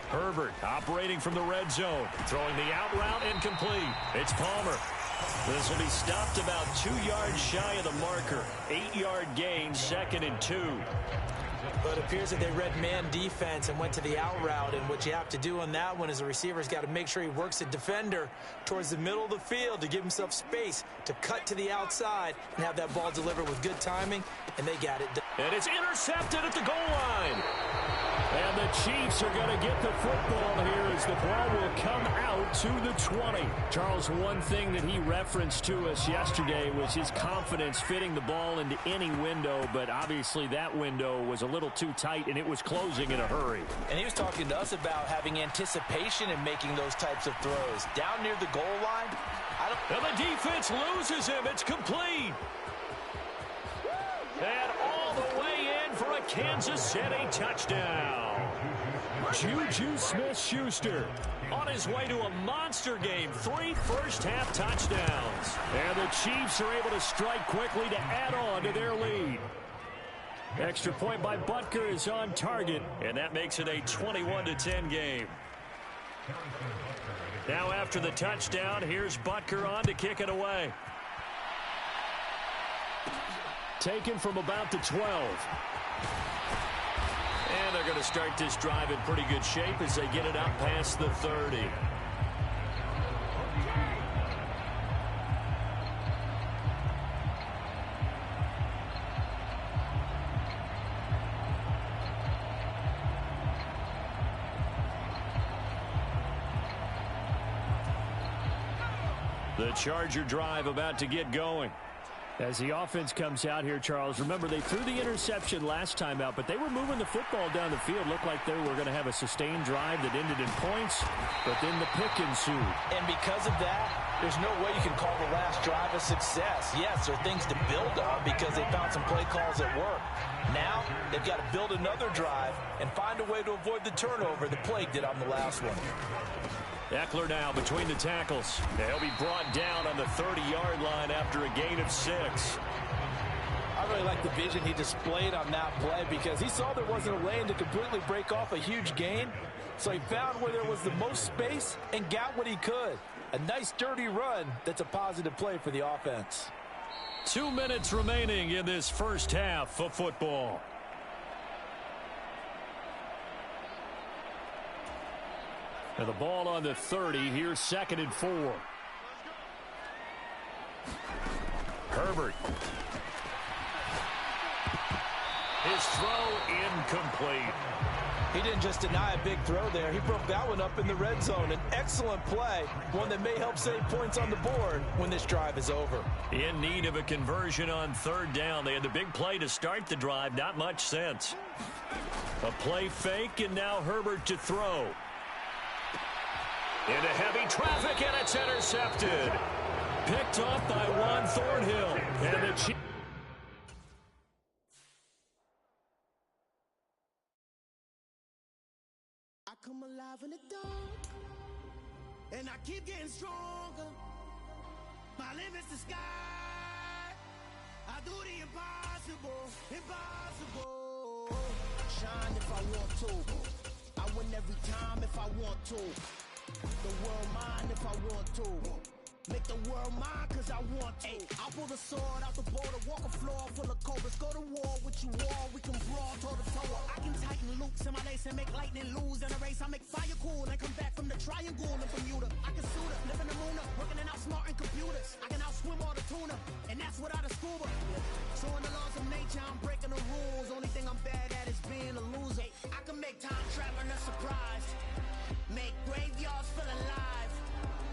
Herbert operating from the red zone. Throwing the out route incomplete. It's Palmer. This will be stopped about 2 yards shy of the marker. 8-yard gain, 2nd and 2. But it appears that they read man defense and went to the out route. And what you have to do on that one is the receiver's got to make sure he works the defender towards the middle of the field to give himself space to cut to the outside and have that ball delivered with good timing. And they got it done. And it's intercepted at the goal line. And the Chiefs are going to get the football here as the ball will come out to the 20. Charles, one thing that he referenced to us yesterday was his confidence fitting the ball into any window, but obviously that window was a little too tight and it was closing in a hurry. And he was talking to us about having anticipation in making those types of throws. Down near the goal line, and the defense loses him. It's complete. And all the way in for a Kansas City touchdown. Juju Smith-Schuster on his way to a monster game. 3 first-half touchdowns. And the Chiefs are able to strike quickly to add on to their lead. Extra point by Butker is on target, and that makes it a 21-10 game. Now after the touchdown, here's Butker on to kick it away. Taken from about the 12. And they're going to start this drive in pretty good shape as they get it up past the 30. The Charger drive about to get going. As the offense comes out here, Charles, remember they threw the interception last time out, but they were moving the football down the field. Looked like they were going to have a sustained drive that ended in points, but then the pick ensued. And because of that, there's no way you can call the last drive a success. Yes, there are things to build on because they found some play calls that work. Now, they've got to build another drive and find a way to avoid the turnover the Plague did on the last one. Eckler now between the tackles. He'll be brought down on the 30-yard line after a gain of 6. I really like the vision he displayed on that play because he saw there wasn't a lane to completely break off a huge gain. So he found where there was the most space and got what he could. A nice, dirty run that's a positive play for the offense. 2 minutes remaining in this first half of football. And the ball on the 30. Here's 2nd and 4. Herbert. His throw incomplete. He didn't just deny a big throw there. He broke that one up in the red zone. An excellent play. One that may help save points on the board when this drive is over. In need of a conversion on third down. They had the big play to start the drive. Not much sense. A play fake, and now Herbert to throw. Into heavy traffic, and it's intercepted. Picked off by Juan Thornhill. And the Chiefs. I come alive in the dark, and I keep getting stronger. My limit's the sky. I I do the impossible, impossible. Shine if I want to. I win every time if I want to. The world mine if I want to. Make the world mine cause I want to. I'll pull the sword out the border, walk a floor full of cobras. Go to war with you all, we can brawl toe to toe. I can tighten loops in my lace and make lightning lose in a race. I make fire cool and come back from the triangle in Bermuda. I can shoot her, live in the moon, working and outsmarting computers. I can outswim all the tuna, and that's without a scuba. So in the laws of nature, I'm breaking the rules. Only thing I'm bad at is being a loser. I can make time traveling a surprise. Make graveyards feel alive.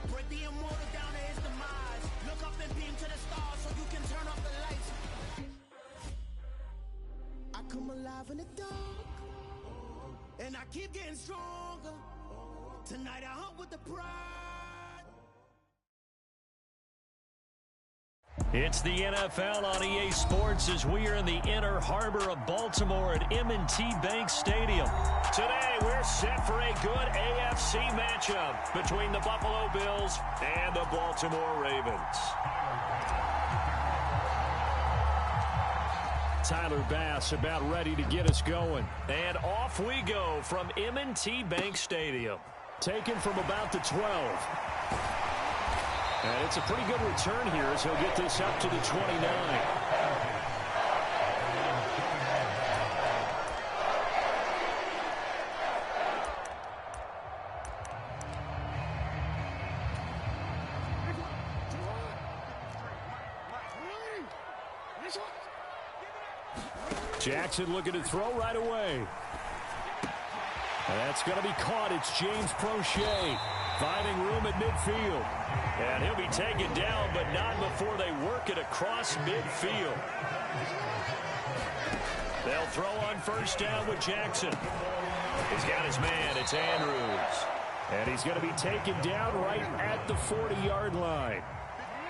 Break the immortal down to his demise. Look up and beam to the stars so you can turn off the lights. I come alive in the dark, and I keep getting stronger. Tonight I hunt with the pride. It's the NFL on EA Sports as we are in the inner harbor of Baltimore at M&T Bank Stadium. Today, we're set for a good AFC matchup between the Buffalo Bills and the Baltimore Ravens. Tyler Bass about ready to get us going. And off we go from M&T Bank Stadium. Taken from about the 12. And it's a pretty good return here as he'll get this up to the 29. Jackson looking to throw right away. And that's going to be caught. It's James Prochet finding room at midfield. And he'll be taken down, but not before they work it across midfield. They'll throw on first down with Jackson. He's got his man. It's Andrews. And he's going to be taken down right at the 40-yard line.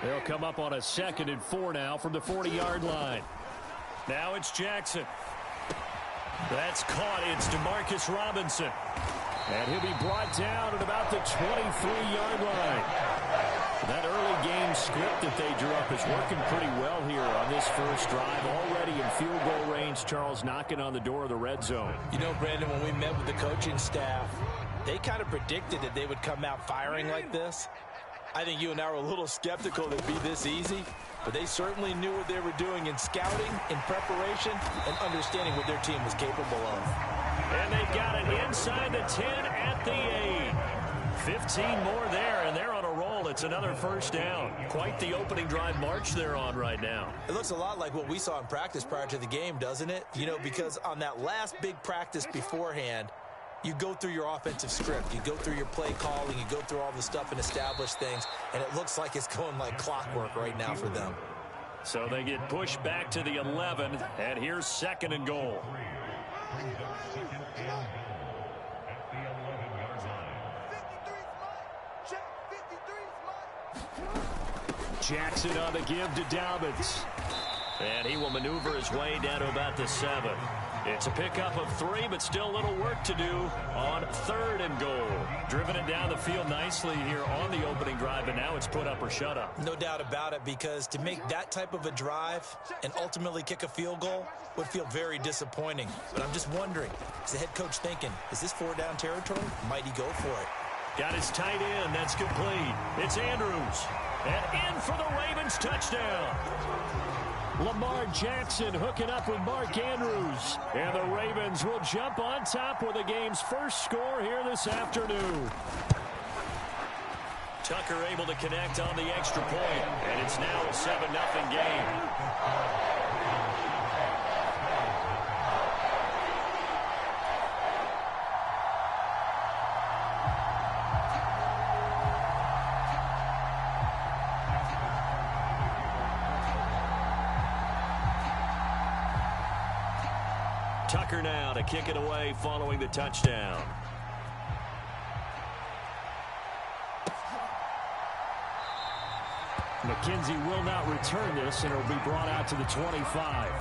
They'll come up on a 2nd and 4 now from the 40-yard line. Now it's Jackson. That's caught. It's DeMarcus Robinson. And he'll be brought down at about the 23-yard line. That early game script that they drew up is working pretty well here on this first drive. Already in field goal range, Charles, knocking on the door of the red zone. You know, Brandon, when we met with the coaching staff, they kind of predicted that they would come out firing like this. I think you and I were a little skeptical that it'd be this easy, but they certainly knew what they were doing in scouting, in preparation, and understanding what their team was capable of. And they've got it inside the 10 at the 8. 15 more there, and they're on a roll. It's another first down. Quite the opening drive march they're on right now. It looks a lot like what we saw in practice prior to the game, doesn't it? You know, because on that last big practice beforehand, you go through your offensive script. You go through your play calling. You go through all the stuff and establish things. And it looks like it's going like clockwork right now for them. So they get pushed back to the 11. And here's 2nd and goal. Jackson on the give to Dobbins. And he will maneuver his way down to about the 7. It's a pickup of 3, but still a little work to do on 3rd and goal. Driven it down the field nicely here on the opening drive, and now it's put up or shut up. No doubt about it, because to make that type of a drive and ultimately kick a field goal would feel very disappointing. But I'm just wondering, is the head coach thinking, is this 4-down territory? Might he go for it? Got his tight end. That's complete. It's Andrews. And in for the Ravens touchdown. Lamar Jackson hooking up with Mark Andrews. And the Ravens will jump on top with the game's first score here this afternoon. Tucker able to connect on the extra point. And it's now a 7-0 game. Tucker now to kick it away following the touchdown. McKenzie will not return this, and it will be brought out to the 25.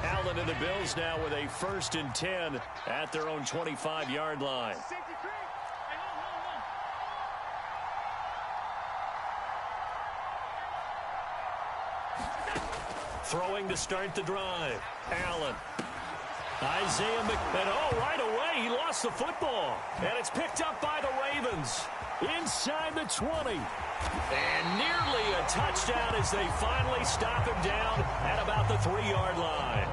Allen and the Bills now with a 1st and 10 at their own 25-yard line. Throwing to start the drive. Allen. Isaiah McMahon. Oh, right away, he lost the football. And it's picked up by the Ravens. Inside the 20. And nearly a touchdown as they finally stop him down at about the 3-yard line.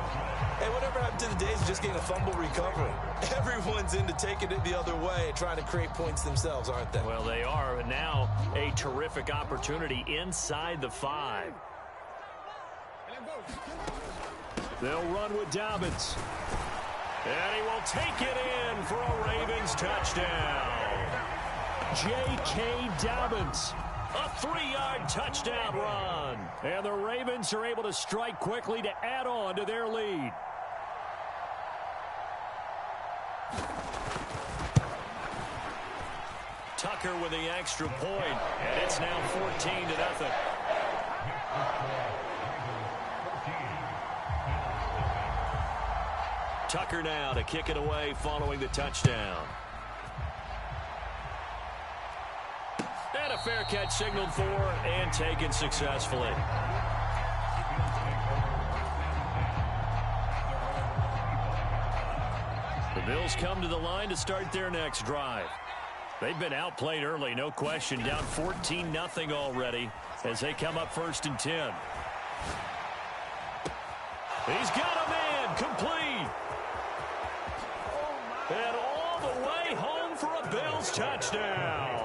Hey, whatever happened to the days of just getting a fumble recovery? Everyone's into taking it the other way and trying to create points themselves, aren't they? Well, they are. And now a terrific opportunity inside the 5. They'll run with Dobbins. And he will take it in for a Ravens touchdown. J.K. Dobbins. A 3-yard touchdown run. And the Ravens are able to strike quickly to add on to their lead. Tucker with the extra point, and it's now 14-0. Tucker now to kick it away following the touchdown. And a fair catch signaled for and taken successfully. The Bills come to the line to start their next drive. They've been outplayed early, no question, down 14-0 already as they come up 1st and 10. He's got a man, complete. And all the way home for a Bills touchdown.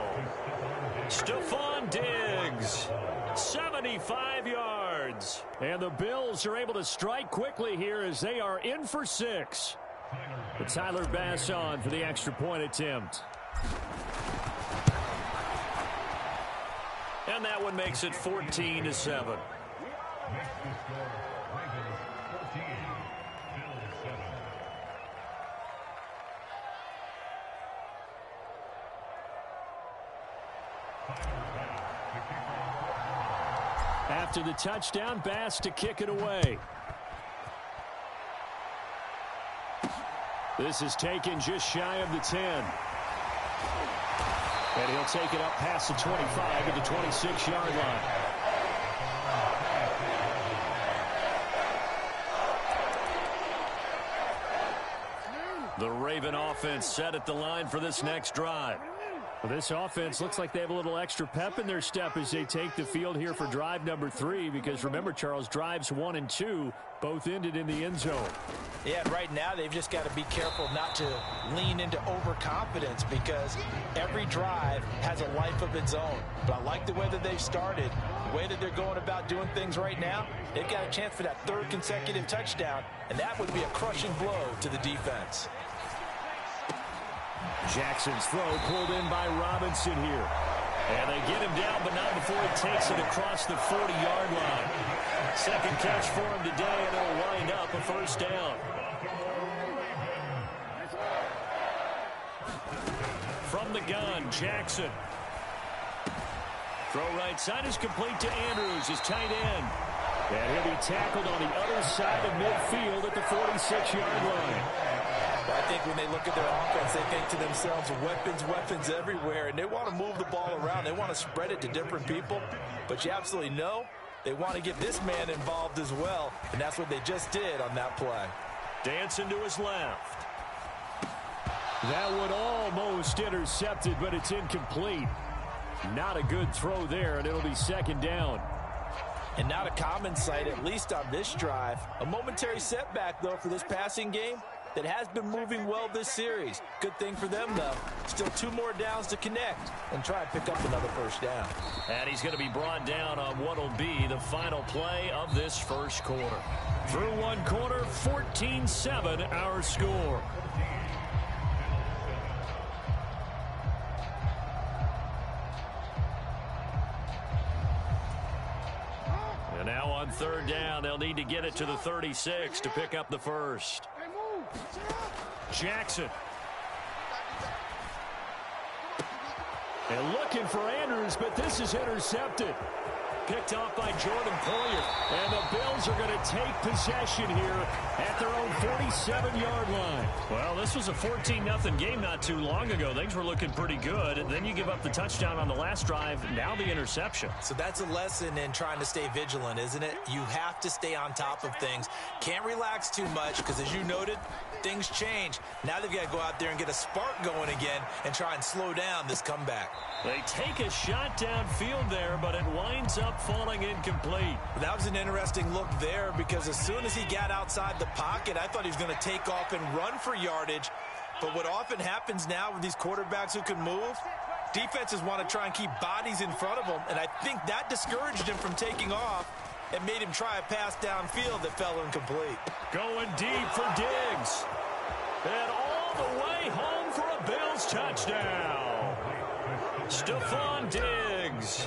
Stephon Diggs, 75 yards. And the Bills are able to strike quickly here as they are in for 6. But Tyler Bass on for the extra point attempt. And that one makes it 14-7. After the touchdown, Bass to kick it away. This is taken just shy of the 10. And he'll take it up past the 25 to the 26-yard line. The Raven offense set at the line for this next drive. Well, this offense looks like they have a little extra pep in their step as they take the field here for drive number 3, because remember, Charles, drives 1 and 2 both ended in the end zone. Yeah, and right now they've just got to be careful not to lean into overconfidence, because every drive has a life of its own. But I like the way that they've started, the way that they're going about doing things right now. They've got a chance for that 3rd consecutive touchdown, and that would be a crushing blow to the defense. Jackson's throw pulled in by Robinson here. And they get him down, but not before he takes it across the 40-yard line. Second catch for him today, and it'll wind up a 1st down. From the gun, Jackson. Throw right side is complete to Andrews, his tight end. And he'll be tackled on the other side of midfield at the 46-yard line. I think when they look at their offense, they think to themselves, weapons everywhere, and they want to move the ball around. They want to spread it to different people, but you absolutely know they want to get this man involved as well, and that's what they just did on that play. Dancing to his left. That one almost intercepted, but it's incomplete. Not a good throw there, and it'll be 2nd down. And not a common sight, at least on this drive. A momentary setback, though, for this passing game that has been moving well this series. Good thing for them, though. Still 2 more downs to connect and try and pick up another 1st down. And he's going to be brought down on what will be the final play of this 1st quarter. Through 1 quarter, 14-7 our score. And now on 3rd down, they'll need to get it to the 36 to pick up the 1st. Jackson. And looking for Andrews, but this is intercepted. Picked off by Jordan Poyer. And the Bills are going to take possession here at their own 47-yard line. Well, this was a 14-0 game not too long ago. Things were looking pretty good. And then you give up the touchdown on the last drive. Now the interception. So that's a lesson in trying to stay vigilant, isn't it? You have to stay on top of things. Can't relax too much because, as you noted, things change. Now they've got to go out there and get a spark going again and try and slow down this comeback. They take a shot downfield there, but it winds up falling incomplete. That was an interesting look there because as soon as he got outside the pocket, I thought he was going to take off and run for yardage. But what often happens now with these quarterbacks who can move, defenses want to try and keep bodies in front of them, and I think that discouraged him from taking off and made him try a pass downfield that fell incomplete. Going deep for Diggs. And all the way home for a Bills touchdown. Stephon Diggs.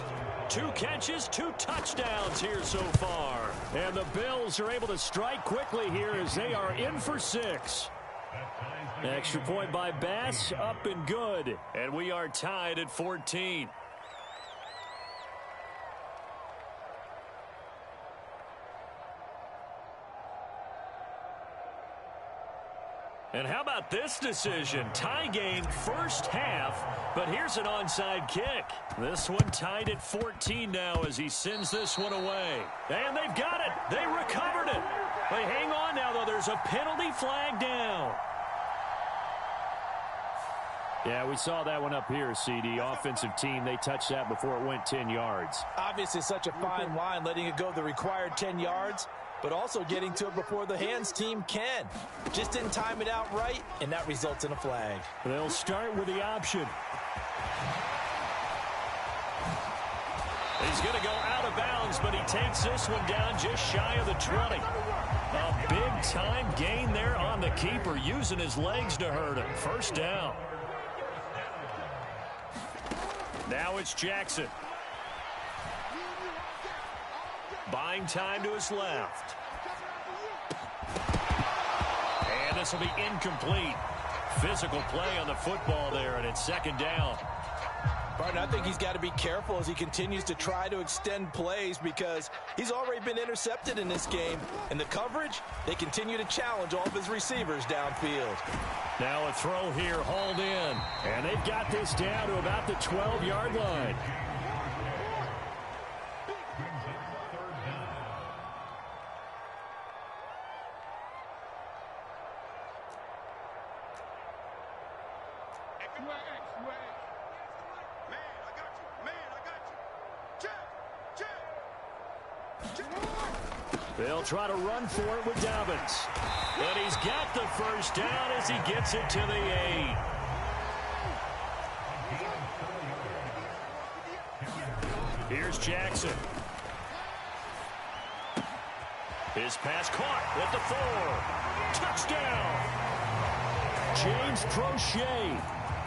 2 catches, 2 touchdowns here so far. And the Bills are able to strike quickly here as they are in for 6. Extra point by Bass, up and good. And we are tied at 14. And how about this decision? Tie game first half, but here's an onside kick. This one tied at 14 now as he sends this one away. And they've got it. They recovered it. They hang on now, though. There's a penalty flag down. Yeah, we saw that one up here, CD. Offensive team, they touched that before it went 10 yards. Obviously such a fine line, letting it go the required 10 yards, but also getting to it before the hands team can. Just didn't time it out right, and that results in a flag. They'll start with the option. He's going to go out of bounds, but he takes this one down just shy of the 20. A big-time gain there on the keeper, using his legs to hurt him. First down. Now it's Jackson. Buying time to his left. And this will be incomplete. Physical play on the football there, and it's second down. Barton, I think he's got to be careful as he continues to try to extend plays because he's already been intercepted in this game. And the coverage, they continue to challenge all of his receivers downfield. Now a throw here, hauled in. And they've got this down to about the 12-yard line. They'll try to run for it with Dobbins. And he's got the first down as he gets it to the 8. Here's Jackson. His pass caught at the 4. Touchdown. James Crochet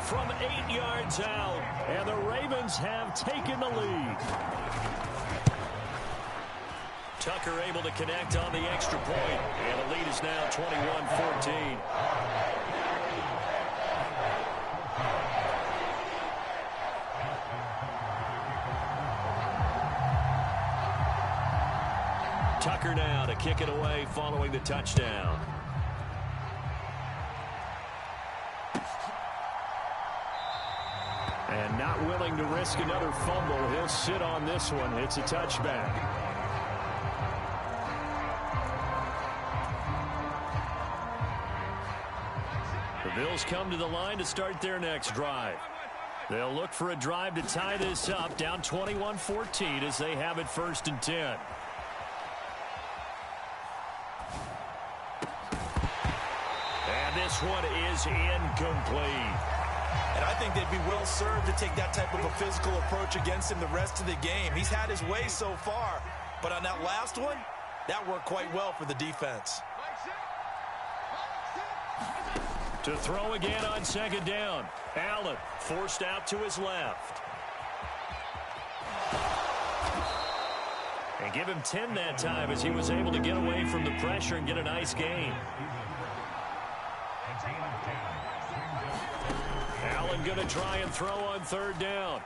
from 8 yards out. And the Ravens have taken the lead. Tucker able to connect on the extra point. And the lead is now 21-14. Tucker now to kick it away following the touchdown. And not willing to risk another fumble. He'll sit on this one. It's a touchback. The Bills come to the line to start their next drive. They'll look for a drive to tie this up, down 21-14 as they have it 1st and 10. And this one is incomplete. And I think they'd be well served to take that type of a physical approach against him the rest of the game. He's had his way so far, but on that last one, that worked quite well for the defense. To throw again on 2nd down. Allen forced out to his left. And give him 10 that time as he was able to get away from the pressure and get a nice gain. Allen going to try and throw on 3rd down.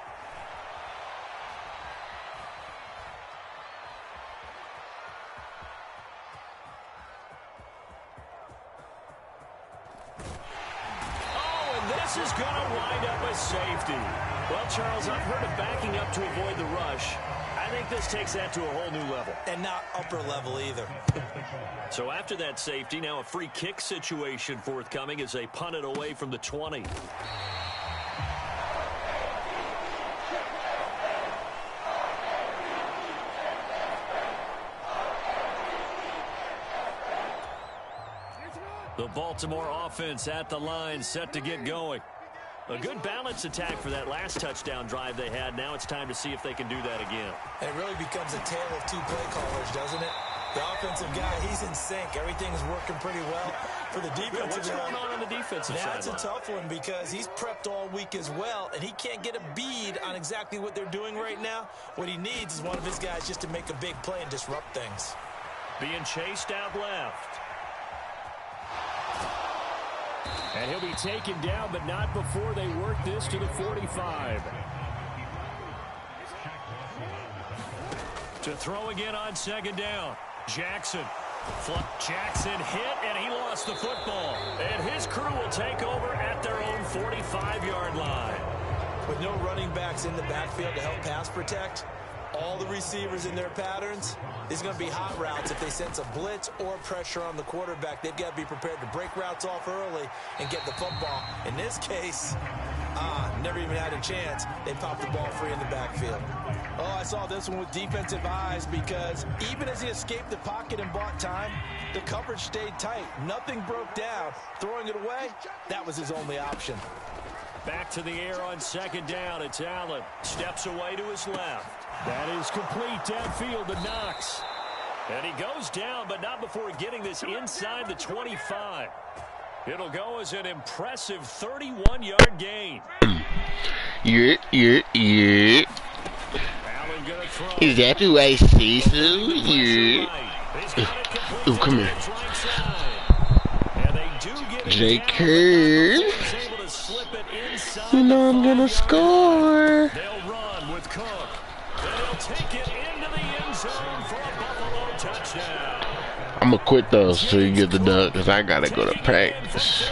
this is going to wind up a safety. Well, Charles, I've heard of backing up to avoid the rush. I think this takes that to a whole new level. And not upper level either. So after that safety, now a free kick situation forthcoming as they punt it away from the 20. The Baltimore offense at the line, set to get going. A good balanced attack for that last touchdown drive they had. Now it's time to see if they can do that again. And it really becomes a tale of two play callers, doesn't it? The offensive guy, he's in sync. Everything's working pretty well. For the defensive What's going on the defensive side? That's a tough one because he's prepped all week as well, and he can't get a bead on exactly what they're doing right now. What he needs is one of his guys just to make a big play and disrupt things. Being chased out left. And he'll be taken down, but not before they work this to the 45. To throw again on second down. Jackson hit, and he lost the football. And his crew will take over at their own 45-yard line. With no running backs in the backfield to help pass protect, all the receivers in their patterns, there's going to be hot routes. If they sense a blitz or pressure on the quarterback, they've got to be prepared to break routes off early and get the football. In this case, never even had a chance. They popped the ball free in the backfield. Oh, I saw this one with defensive eyes because even as he escaped the pocket and bought time, the coverage stayed tight. Nothing broke down. Throwing it away, that was his only option. Back to the air on second down. It's Allen. Steps away to his left. That is complete downfield to Knox. And he goes down, but not before getting this inside the 25. It'll go as an impressive 31-yard gain. Yeah. Allen gonna throw. Is that the way Cecil? Yeah. Ooh, come here. And they do get J. Curve. You know I'm gonna score. They'll run with Cook. And he'll take it into the end zone for a Buffalo touchdown. I'm gonna quit those till you get the dub because I gotta go to practice.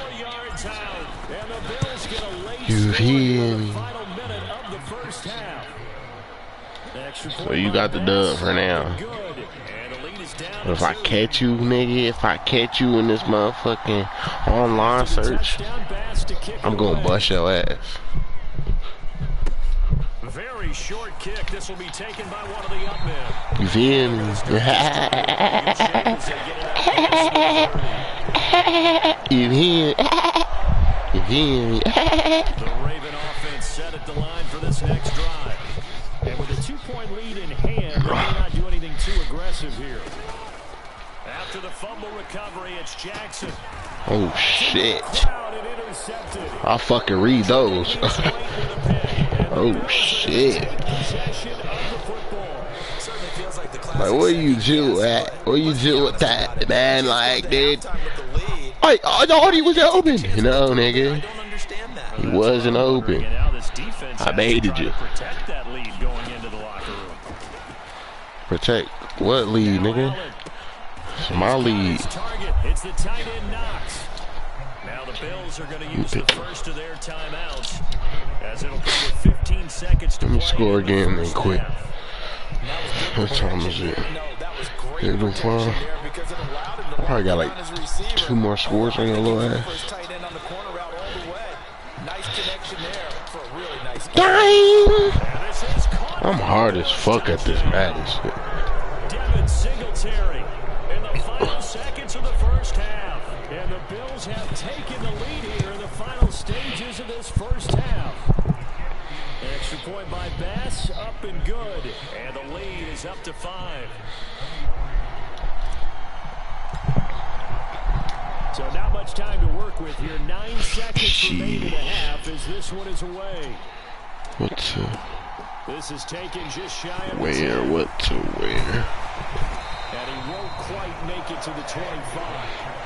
You hear me? So you got the dub for now. But if I catch you, nigga, if I catch you in this motherfucking online search, I'm gonna bust your ass. Very short kick. This will be taken by one of the up men. You feel me? You hear me? You hear me? The Raven offense set at the line for this next drive. And with a 2-point lead in hand, they may not do anything too aggressive here. After the fumble recovery, it's Jackson. Oh, shit. I'll fucking read those. Oh, shit. Like, what you do at? What you do with that, man? Like, dude. I thought he was open. No, nigga. He wasn't open. I baited you. Protect what lead, nigga? It's my lead. It's the tight end Knox. Now the Bills are going to use the first of their timeouts as it'll come with 15 seconds to Let me play score in the again and first quit. half. What time is it? 8:05. Probably got like 2 more scores on your little ass. Dang! I'm hard as fuck at this Madden shit. Devin Singletary in the final seconds of the first half. And the Bills have taken the lead here in the final stages of this first half. Extra point by Bass, up and good. And the lead is up to 5. So not much time to work with here. 9 seconds remaining in the half as this one is away. What to This is taken just shy of where? What to where? And he won't quite make it to the 25.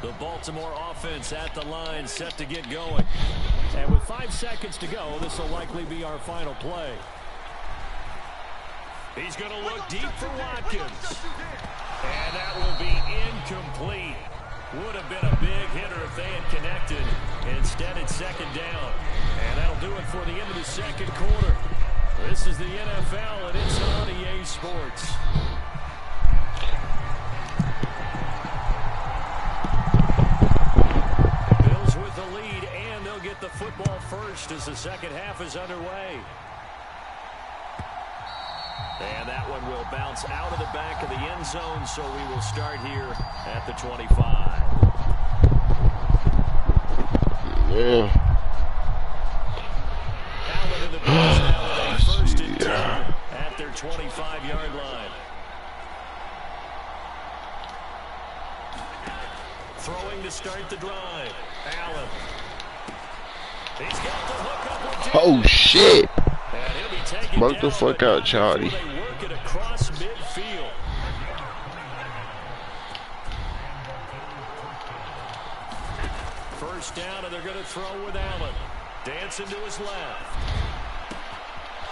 The Baltimore offense at the line, set to get going. And with 5 seconds to go, this will likely be our final play. He's going to look deep for Watkins. And that will be incomplete. Would have been a big hitter if they had connected. Instead, it's second down. And that'll do it for the end of the second quarter. This is the NFL, and it's on EA Sports. Bills with the lead, and they'll get the football first as the second half is underway. And that one will bounce out of the back of the end zone, so we will start here at the 25. Yeah. Allen in the Bills now with a first and 10 at their 25-yard line. Throwing to start the drive. Allen. He's got the hook up with Oh, shit. and he'll be taken Smoke down, the fuck but out, not Charlie. before they work it across midfield. First down, and they're going to throw with Allen. Dancing to his left.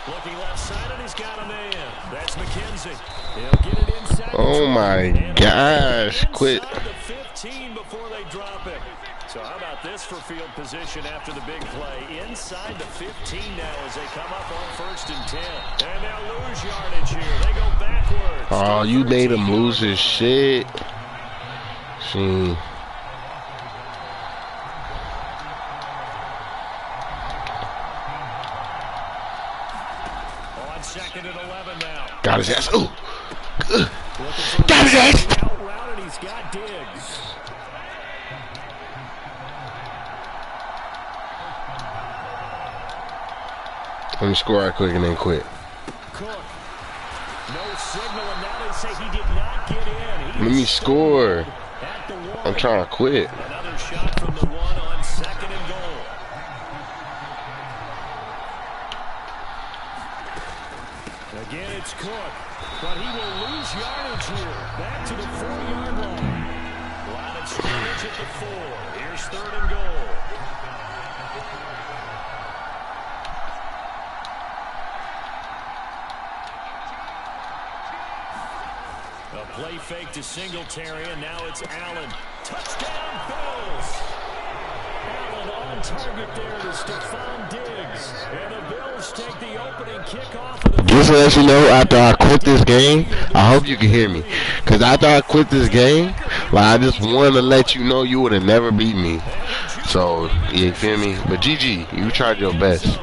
Looking left side, and he's got a man. That's McKenzie. He'll get it inside. Oh my gosh, quit. Inside the 15 before they drop it. So how about this for field position after the big play? Inside the 15 now as they come up on first and 10. And they'll lose yardage here. They go backwards. Oh, you made him lose his shit. See. On second and 11 now. Got his ass. Ooh. Got his ass. Out route, and he's got Diggs. Let me score right quick and then quit. Cook. No signal, and now they say he did not get in. Let me score. At the one. I'm trying to quit. Another shot from the one on second and goal. Again, it's Cook, but he will lose yardage here. Back to the 4-yard line. Line of scrimmage at the 4. Here's third and goal. A play fake to Singletary, and now it's Allen. Touchdown, Bills! Allen on target there to Stephon Diggs. And the Bills take the opening kickoff of the... Just to let you know, after I quit this game, I hope you can hear me. Because after I quit this game, like, I just wanted to let you know you would have never beat me. So, you feel me? But GG, you tried your best.